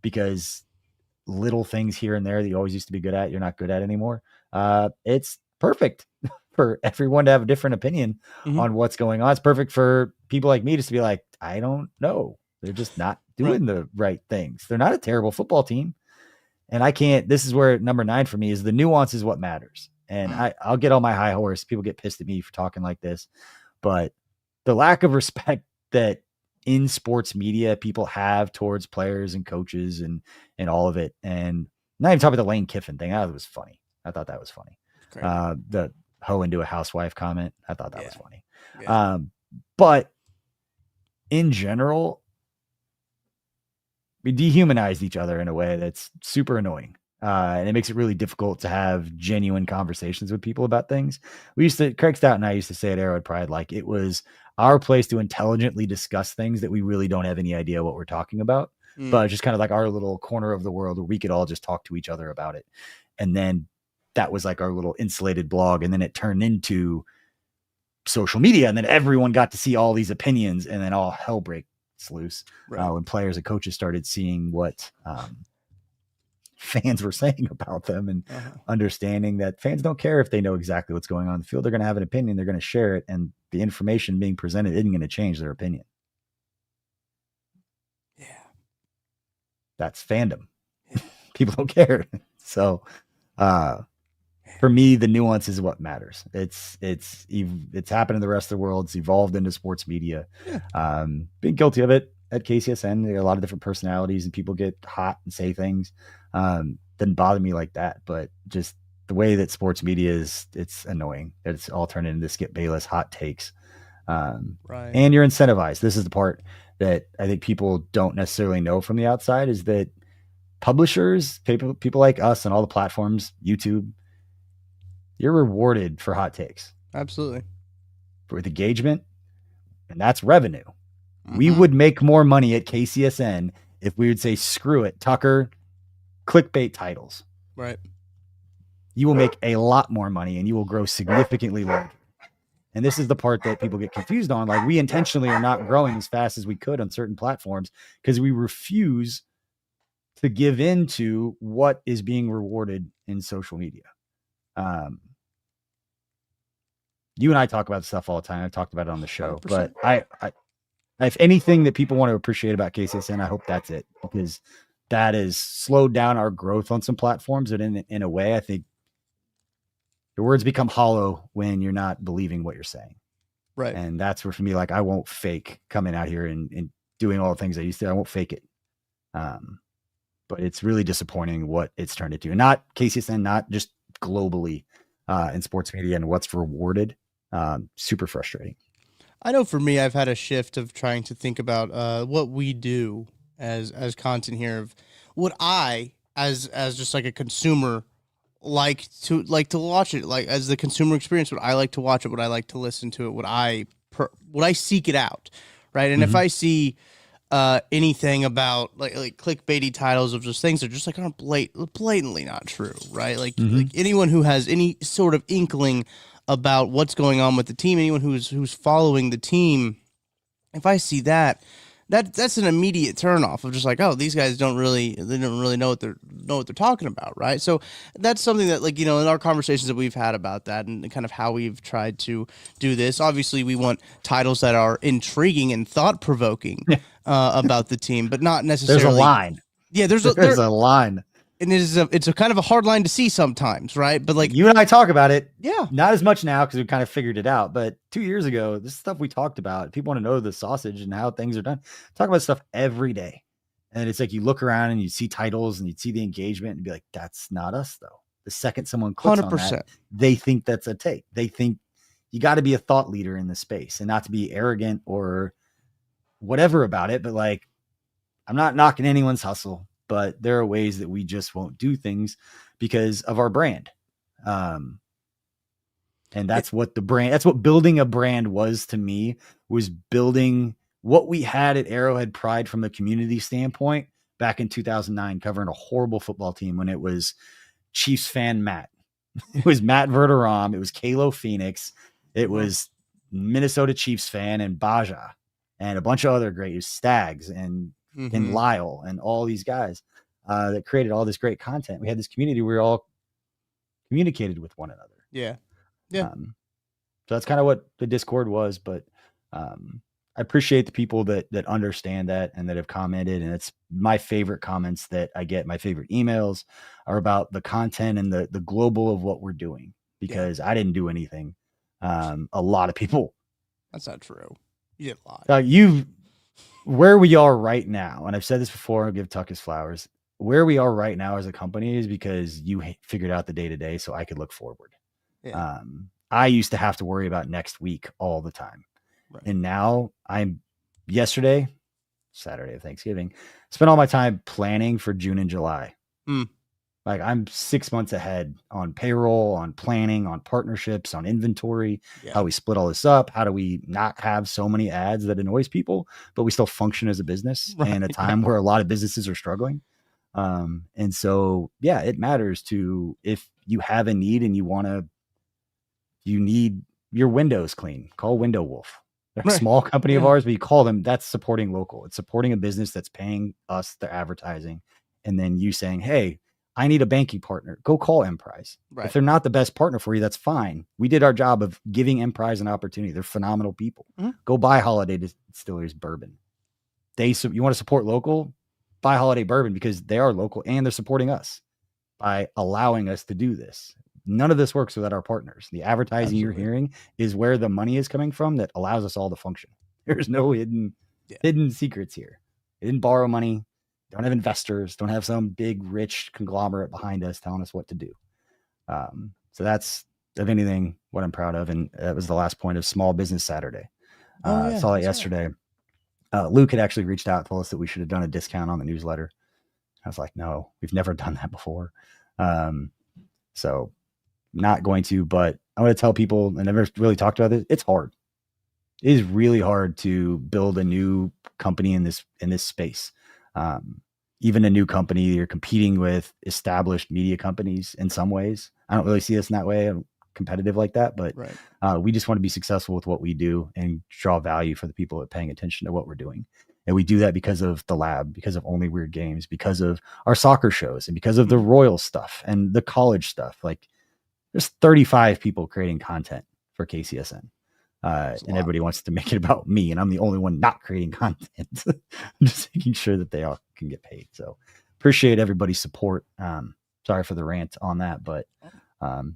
because little things here and there that you always used to be good at, you're not good at anymore. It's perfect for everyone to have a different opinion on what's going on. It's perfect for people like me just to be like, I don't know. They're just not doing the right things. They're not a terrible football team. And this is where number 9 for me is the nuance is what matters. And I'll get on my high horse. People get pissed at me for talking like this, but the lack of respect that in sports media people have towards players and coaches and all of it. And not even talking about the Lane Kiffin thing. I thought it was funny. I thought that was funny. The hoe into a housewife comment. I thought that was funny. Yeah. But in general, we dehumanized each other in a way that's super annoying. And it makes it really difficult to have genuine conversations with people about things. Craig Stout and I used to say at Arrowhead Pride, it was our place to intelligently discuss things that we really don't have any idea what we're talking about, but just kind of our little corner of the world where we could all just talk to each other about it. And then that was our little insulated blog. And then it turned into social media. And then everyone got to see all these opinions and then all hell loose. Right. When players and coaches started seeing what fans were saying about them and understanding that fans don't care if they know exactly what's going on the field. They're going to have an opinion. They're going to share it. And the information being presented isn't going to change their opinion. Yeah. That's fandom. Yeah. People don't care. So, for me, the nuance is what matters. It's happened in the rest of the world. It's evolved into sports media. Yeah. Being guilty of it at KCSN, there are a lot of different personalities and people get hot and say things. Doesn't bother me like that, but just the way that sports media is, it's annoying. It's all turned into Skip Bayless hot takes. Right. And you're incentivized. This is the part that I think people don't necessarily know from the outside, is that publishers, people like us on all the platforms, YouTube, you're rewarded for hot takes. Absolutely. With engagement, and that's revenue. We would make more money at KCSN if we would say, screw it, Tucker, clickbait titles. Right. You will make a lot more money and you will grow significantly larger. And this is the part that people get confused on. Like, we intentionally are not growing as fast as we could on certain platforms because we refuse to give in to what is being rewarded in social media. You and I talk about this stuff all the time. I've talked about it on the show, 100%. But I if anything that people want to appreciate about KCSN, I hope that's it, because that has slowed down our growth on some platforms. And in a way, I think your words become hollow when you're not believing what you're saying. Right. And that's where, for me, like, I won't fake coming out here and doing all the things I used to. I won't fake it. But it's really disappointing what it's turned into. And not KCSN, not just globally in sports media and what's rewarded. Super frustrating. I know for me, I've had a shift of trying to think about what we do as content here, of what I, as just like a consumer, like to watch it, like as the consumer experience, what I like to watch it, what I like to listen to it, what I seek it out, right? And if I see anything about like clickbaity titles of just things that are just like aren't blatantly not true, right? Like anyone who has any sort of inkling about what's going on with the team, anyone who's following the team, if I see that's an immediate turnoff of just like, oh, these guys don't really know what they're talking about, right? So that's something that, like, in our conversations that we've had about that and kind of how we've tried to do this. Obviously, we want titles that are intriguing and thought provoking about the team, but not necessarily. There's a line. Yeah, there's a line. And it's a kind of a hard line to see sometimes, right? But like, you and I talk about it. Yeah. Not as much now because we kind of figured it out. But 2 years ago, this stuff we talked about, people want to know the sausage and how things are done. Talk about stuff every day. And it's like, you look around and you see titles and you see the engagement and be like, that's not us though. The second someone clicks 100%. On that, they think that's a take. They think you got to be a thought leader in the space and not to be arrogant or whatever about it. But like, I'm not knocking anyone's hustle, but there are ways that we just won't do things because of our brand. And that's what building a brand was to me, was building what we had at Arrowhead Pride from a community standpoint back in 2009, covering a horrible football team when it was Chiefs fan Matt. It was Matt Verderam. It was Kalo Phoenix. It was Minnesota Chiefs fan and Baja and a bunch of other great Stags and Lyle and all these guys that created all this great content. We had this community where we all communicated with one another. Yeah. So that's kind of what the Discord was, but I appreciate the people that understand that and that have commented. And it's my favorite comments that I get. My favorite emails are about the content and the global of what we're doing, because I didn't do anything. A lot of people. That's not true. You did a lot. Where we are right now, and I've said this before, I'll give Tuck his flowers. Where we are right now as a company is because you figured out the day-to-day so I could look forward. Yeah. I used to have to worry about next week all the time. Right. And now Saturday of Thanksgiving, spent all my time planning for June and July. Like, I'm 6 months ahead on payroll, on planning, on partnerships, on inventory, how we split all this up. How do we not have so many ads that annoys people, but we still function as a business in a time where a lot of businesses are struggling. And so, it matters to, if you have a need and you need your windows clean, call Window Wolf. They're a small company of ours, but you call them, that's supporting local. It's supporting a business that's paying us the advertising. And then you saying, hey, I need a banking partner. Go call Emprise. Right. If they're not the best partner for you, that's fine. We did our job of giving Emprise an opportunity. They're phenomenal people. Go buy Holiday Distilleries bourbon. You want to support local? Buy Holiday bourbon because they are local and they're supporting us by allowing us to do this. None of this works without our partners. The advertising you're hearing is where the money is coming from that allows us all to function. There's no hidden secrets here. They didn't borrow money. Don't have investors. Don't have some big, rich conglomerate behind us telling us what to do. So that's, if anything, what I'm proud of. And that was the last point of Small Business Saturday. Saw it yesterday. Luke had actually reached out, told us that we should have done a discount on the newsletter. I was like, no, we've never done that before. So not going to, but I want to tell people, I never really talked about this. It's hard. It is really hard to build a new company in this space. Even a new company, you're competing with established media companies in some ways. I don't really see us in that way. I'm competitive like that, but we just want to be successful with what we do and draw value for the people that are paying attention to what we're doing. And we do that because of the lab, because of Only Weird Games, because of our soccer shows, and because of the Royal stuff and the college stuff. Like, there's 35 people creating content for KCSN. And everybody wants to make it about me, and I'm the only one not creating content. I'm just making sure that they all can get paid. So appreciate everybody's support. Sorry for the rant on that, but feel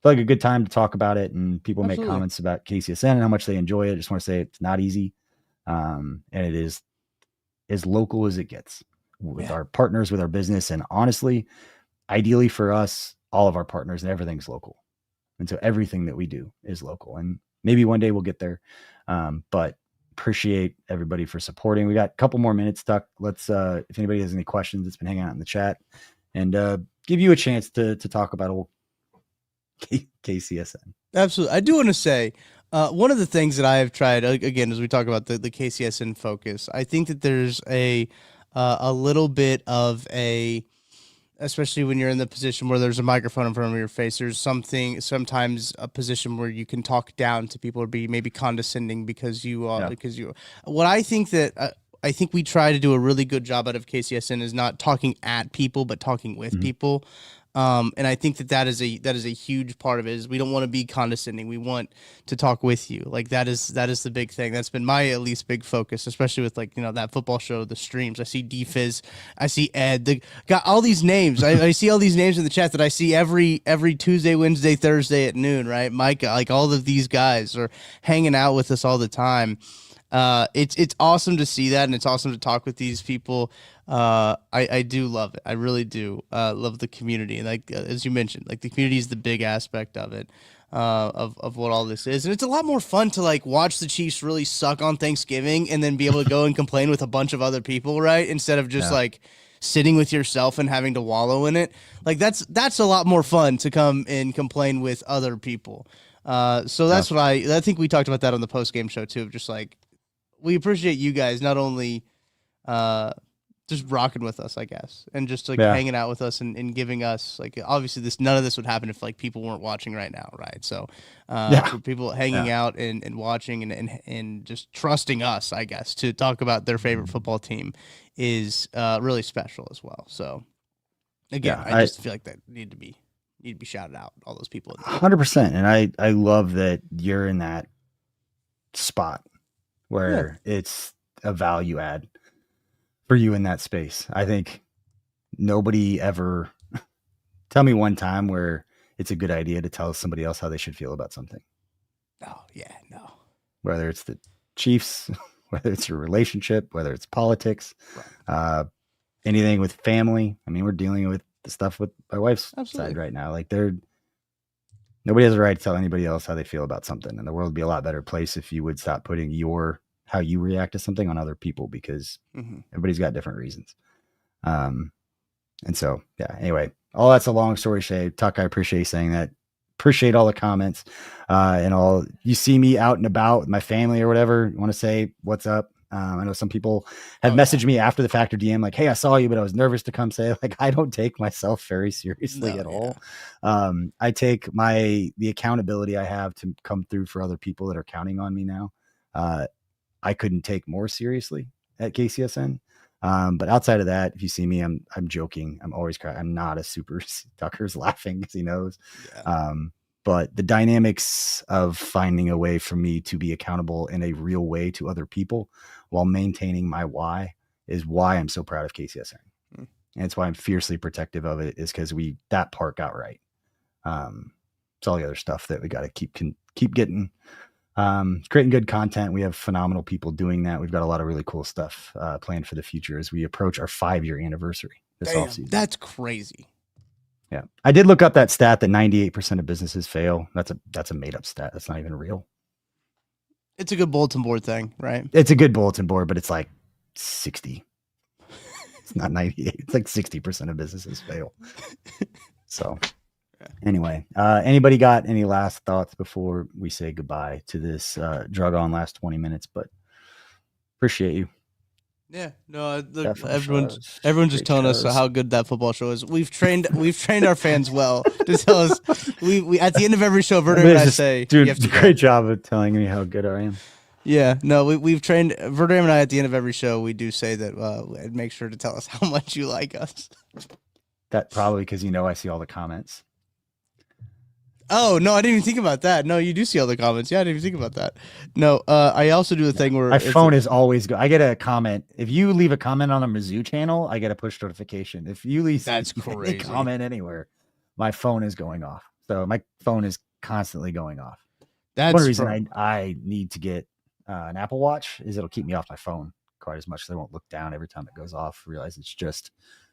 like a good time to talk about it, and people make comments about KCSN and how much they enjoy it. I just want to say it's not easy. And it is as local as it gets with our partners, with our business. And honestly, ideally for us, all of our partners and everything's local. And so everything that we do is local, and maybe one day we'll get there. But appreciate everybody for supporting. We got a couple more minutes stuck. Let's, if anybody has any questions, it's been hanging out in the chat, and give you a chance to talk about old KCSN. Absolutely. I do want to say, one of the things that I have tried, again, as we talk about the KCSN focus, I think that there's a little bit of especially when you're in the position where there's a microphone in front of your face, there's sometimes a position where you can talk down to people or be maybe condescending because what I think that, I think we try to do a really good job out of KCSN is not talking at people, but talking with people. And I think that is a huge part of it. Is we don't want to be condescending. We want to talk with you. Like that is the big thing. That's been my at least big focus, especially with that football show, the streams. I see DFizz, I see Ed, got all these names. I see all these names in the chat that I see every Tuesday, Wednesday, Thursday at noon, right? Micah, like all of these guys are hanging out with us all the time. It's awesome to see that, and it's awesome to talk with these people. I do love it. I really do love the community, and like as you mentioned, like the community is the big aspect of it, of what all this is, and it's a lot more fun to like watch the Chiefs really suck on Thanksgiving and then be able to go and complain with a bunch of other people, right? Instead of just like sitting with yourself and having to wallow in it. Like that's a lot more fun to come and complain with other people. So that's what I think we talked about that on the post game show too, of just like, we appreciate you guys not only just rocking with us, I guess, and just like hanging out with us and giving us like, obviously none of this would happen if like people weren't watching right now, right? So for people hanging out and watching and just trusting us, I guess, to talk about their favorite football team is really special as well. So again, I just feel like that need to be shouted out, all those people. 100%. And I love that you're in that spot where it's a value add for you in that space. I think nobody ever tell me one time where it's a good idea to tell somebody else how they should feel about something. Oh yeah, no. Whether it's the Chiefs, whether it's your relationship, whether it's politics, anything with family. I mean, we're dealing with the stuff with my wife's side right now. Like nobody has a right to tell anybody else how they feel about something. And the world would be a lot better place if you would stop putting how you react to something on other people, because everybody's got different reasons. And so, anyway, all that's a long story, Shay. Tuck, I appreciate you saying that. Appreciate all the comments and all. You see me out and about with my family or whatever, you want to say what's up. I know some people have messaged me after the fact or DM like, hey, I saw you, but I was nervous to come say, like, I don't take myself very seriously at all. I take the accountability I have to come through for other people that are counting on me now. I couldn't take more seriously at KCSN. But outside of that, if you see me, I'm joking. I'm always crying. I'm not a super Tucker's laughing because he knows. Yeah. But the dynamics of finding a way for me to be accountable in a real way to other people while maintaining my why is why I'm so proud of KCSN. And it's why I'm fiercely protective of it, is because that part got right. It's all the other stuff that we got to keep getting, creating good content. We have phenomenal people doing that. We've got a lot of really cool stuff planned for the future as we approach our 5-year anniversary this offseason. That's crazy. Yeah. I did look up that stat that 98% of businesses fail. That's a made up stat. That's not even real. It's a good bulletin board thing, right? It's a good bulletin board, but it's like 60. It's not 98. It's like 60% of businesses fail. So anyway, anybody got any last thoughts before we say goodbye to this drug on last 20 minutes? But appreciate you. Yeah, no, everyone's just telling us how good that football show is. We've trained our fans well to tell us. We at the end of every show, Verder and I say, "Dude, you have to great job of telling me how good I am." Yeah, no, we've trained Verder and I at the end of every show. We do say that. Make sure to tell us how much you like us. That probably because I see all the comments. Oh, no, I didn't even think about that. No, you do see all the comments. Yeah, I didn't even think about that. No, I also do a thing where my phone is always I get a comment. If you leave a comment on a Mizzou channel, I get a push notification. If you leave a comment anywhere, my phone is going off. So my phone is constantly going off. That's one reason I need to get an Apple Watch is it'll keep me off my phone quite as much. So I won't look down every time it goes off. Realize it's just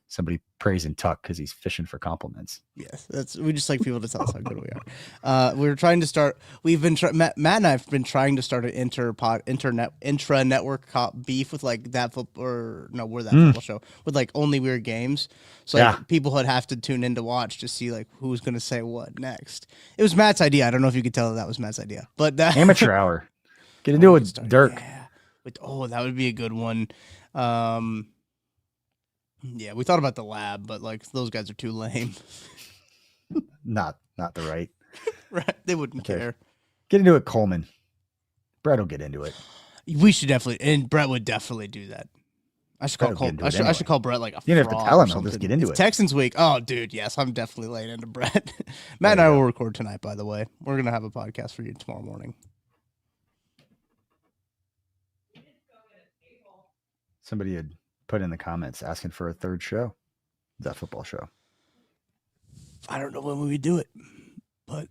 somebody praising Tuck because he's fishing for compliments. Yes, we just like people to tell us how good we are. We're trying to start. Matt and I have been trying to start an intra-network beef with like that football show with like only weird games. So like people would have to tune in to watch to see like who's going to say what next. It was Matt's idea. I don't know if you could tell that was Matt's idea, but amateur hour. Get into it with Dirk. Yeah. That would be a good one. Yeah, we thought about the lab, but like those guys are too lame. Not the right. Right, they wouldn't care. Get into it, Coleman. Brett will get into it. We should definitely, and Brett would definitely do that. I should call Coleman. I should call Brett like a. You don't have to tell him. He'll just get into it. Texans week. Oh, dude, yes, I'm definitely laying into Brett. Matt and I will record tonight. By the way, we're gonna have a podcast for you tomorrow morning. Somebody had put in the comments asking for a third show. That football show. I don't know when we would do it, but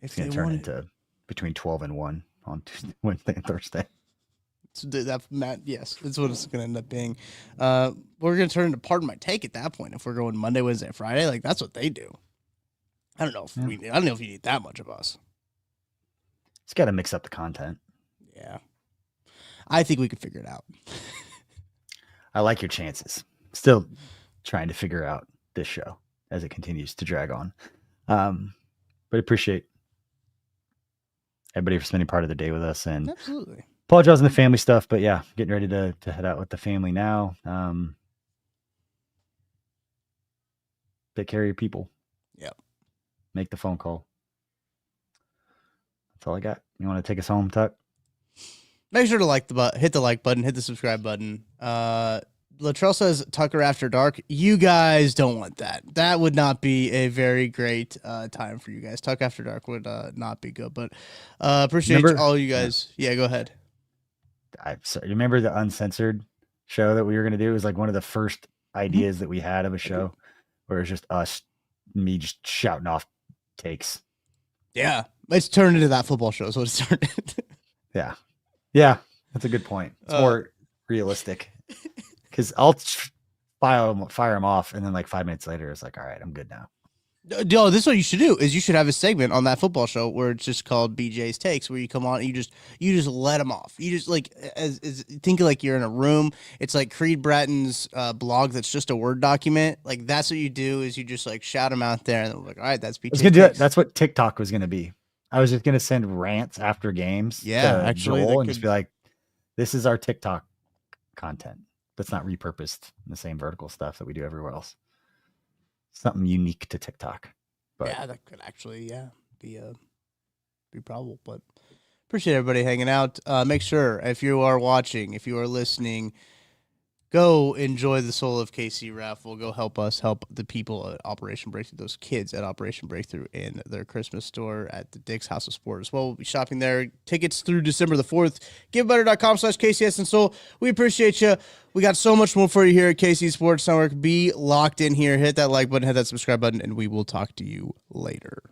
it's going to turn into between 12 and 1 on Tuesday, Wednesday, and Thursday. So Matt, yes, that's what it's going to end up being. We're going to turn into Pardon My Take at that point. If we're going Monday, Wednesday, Friday, like that's what they do. I don't know if I don't know if you need that much of us. It's got to mix up the content. Yeah, I think we could figure it out. I like your chances. Still trying to figure out this show as it continues to drag on. But appreciate everybody for spending part of the day with us, and absolutely apologize on the family stuff, but yeah, getting ready to head out with the family now. Take care of your people. Yep. Make the phone call. That's all I got. You want to take us home, Tuck? Make sure to hit the like button, hit the subscribe button. Latrell says Tucker After Dark. You guys don't want that. That would not be a very great time for you guys. Tuck After Dark would not be good, but appreciate all you guys. Yeah, go ahead. You remember the uncensored show that we were going to do? It was like one of the first ideas that we had of a show where it was just me just shouting off takes. Yeah, it's turned into that football show. So it's turned into. Yeah, that's a good point. It's more realistic because I'll fire them off, and then like 5 minutes later, it's like, all right, I'm good now. No, this is what you should do: is you should have a segment on that football show where it's just called BJ's Takes, where you come on and you just let them off. You just like think like you're in a room. It's like Creed Bratton's blog that's just a Word document. Like that's what you do: is you just like shout them out there, and then we're like, all right, that's BJ's Takes. That's what TikTok was gonna be. I was just going to send rants after games. Yeah, actually. And just be like, this is our TikTok content that's not repurposed in the same vertical stuff that we do everywhere else. Something unique to TikTok. But yeah, that could actually, be probable. But Appreciate everybody hanging out. Make sure if you are watching, if you are listening, go enjoy the Soul of KC raffle. Go help us help the people at Operation Breakthrough, those kids at Operation Breakthrough in their Christmas store at the Dick's House of Sport as well. We'll be shopping there. Tickets through December the 4th. GiveButter.com/KCSN Soul. We appreciate you. We got so much more for you here at KC Sports Network. Be locked in here. Hit that like button, hit that subscribe button, and we will talk to you later.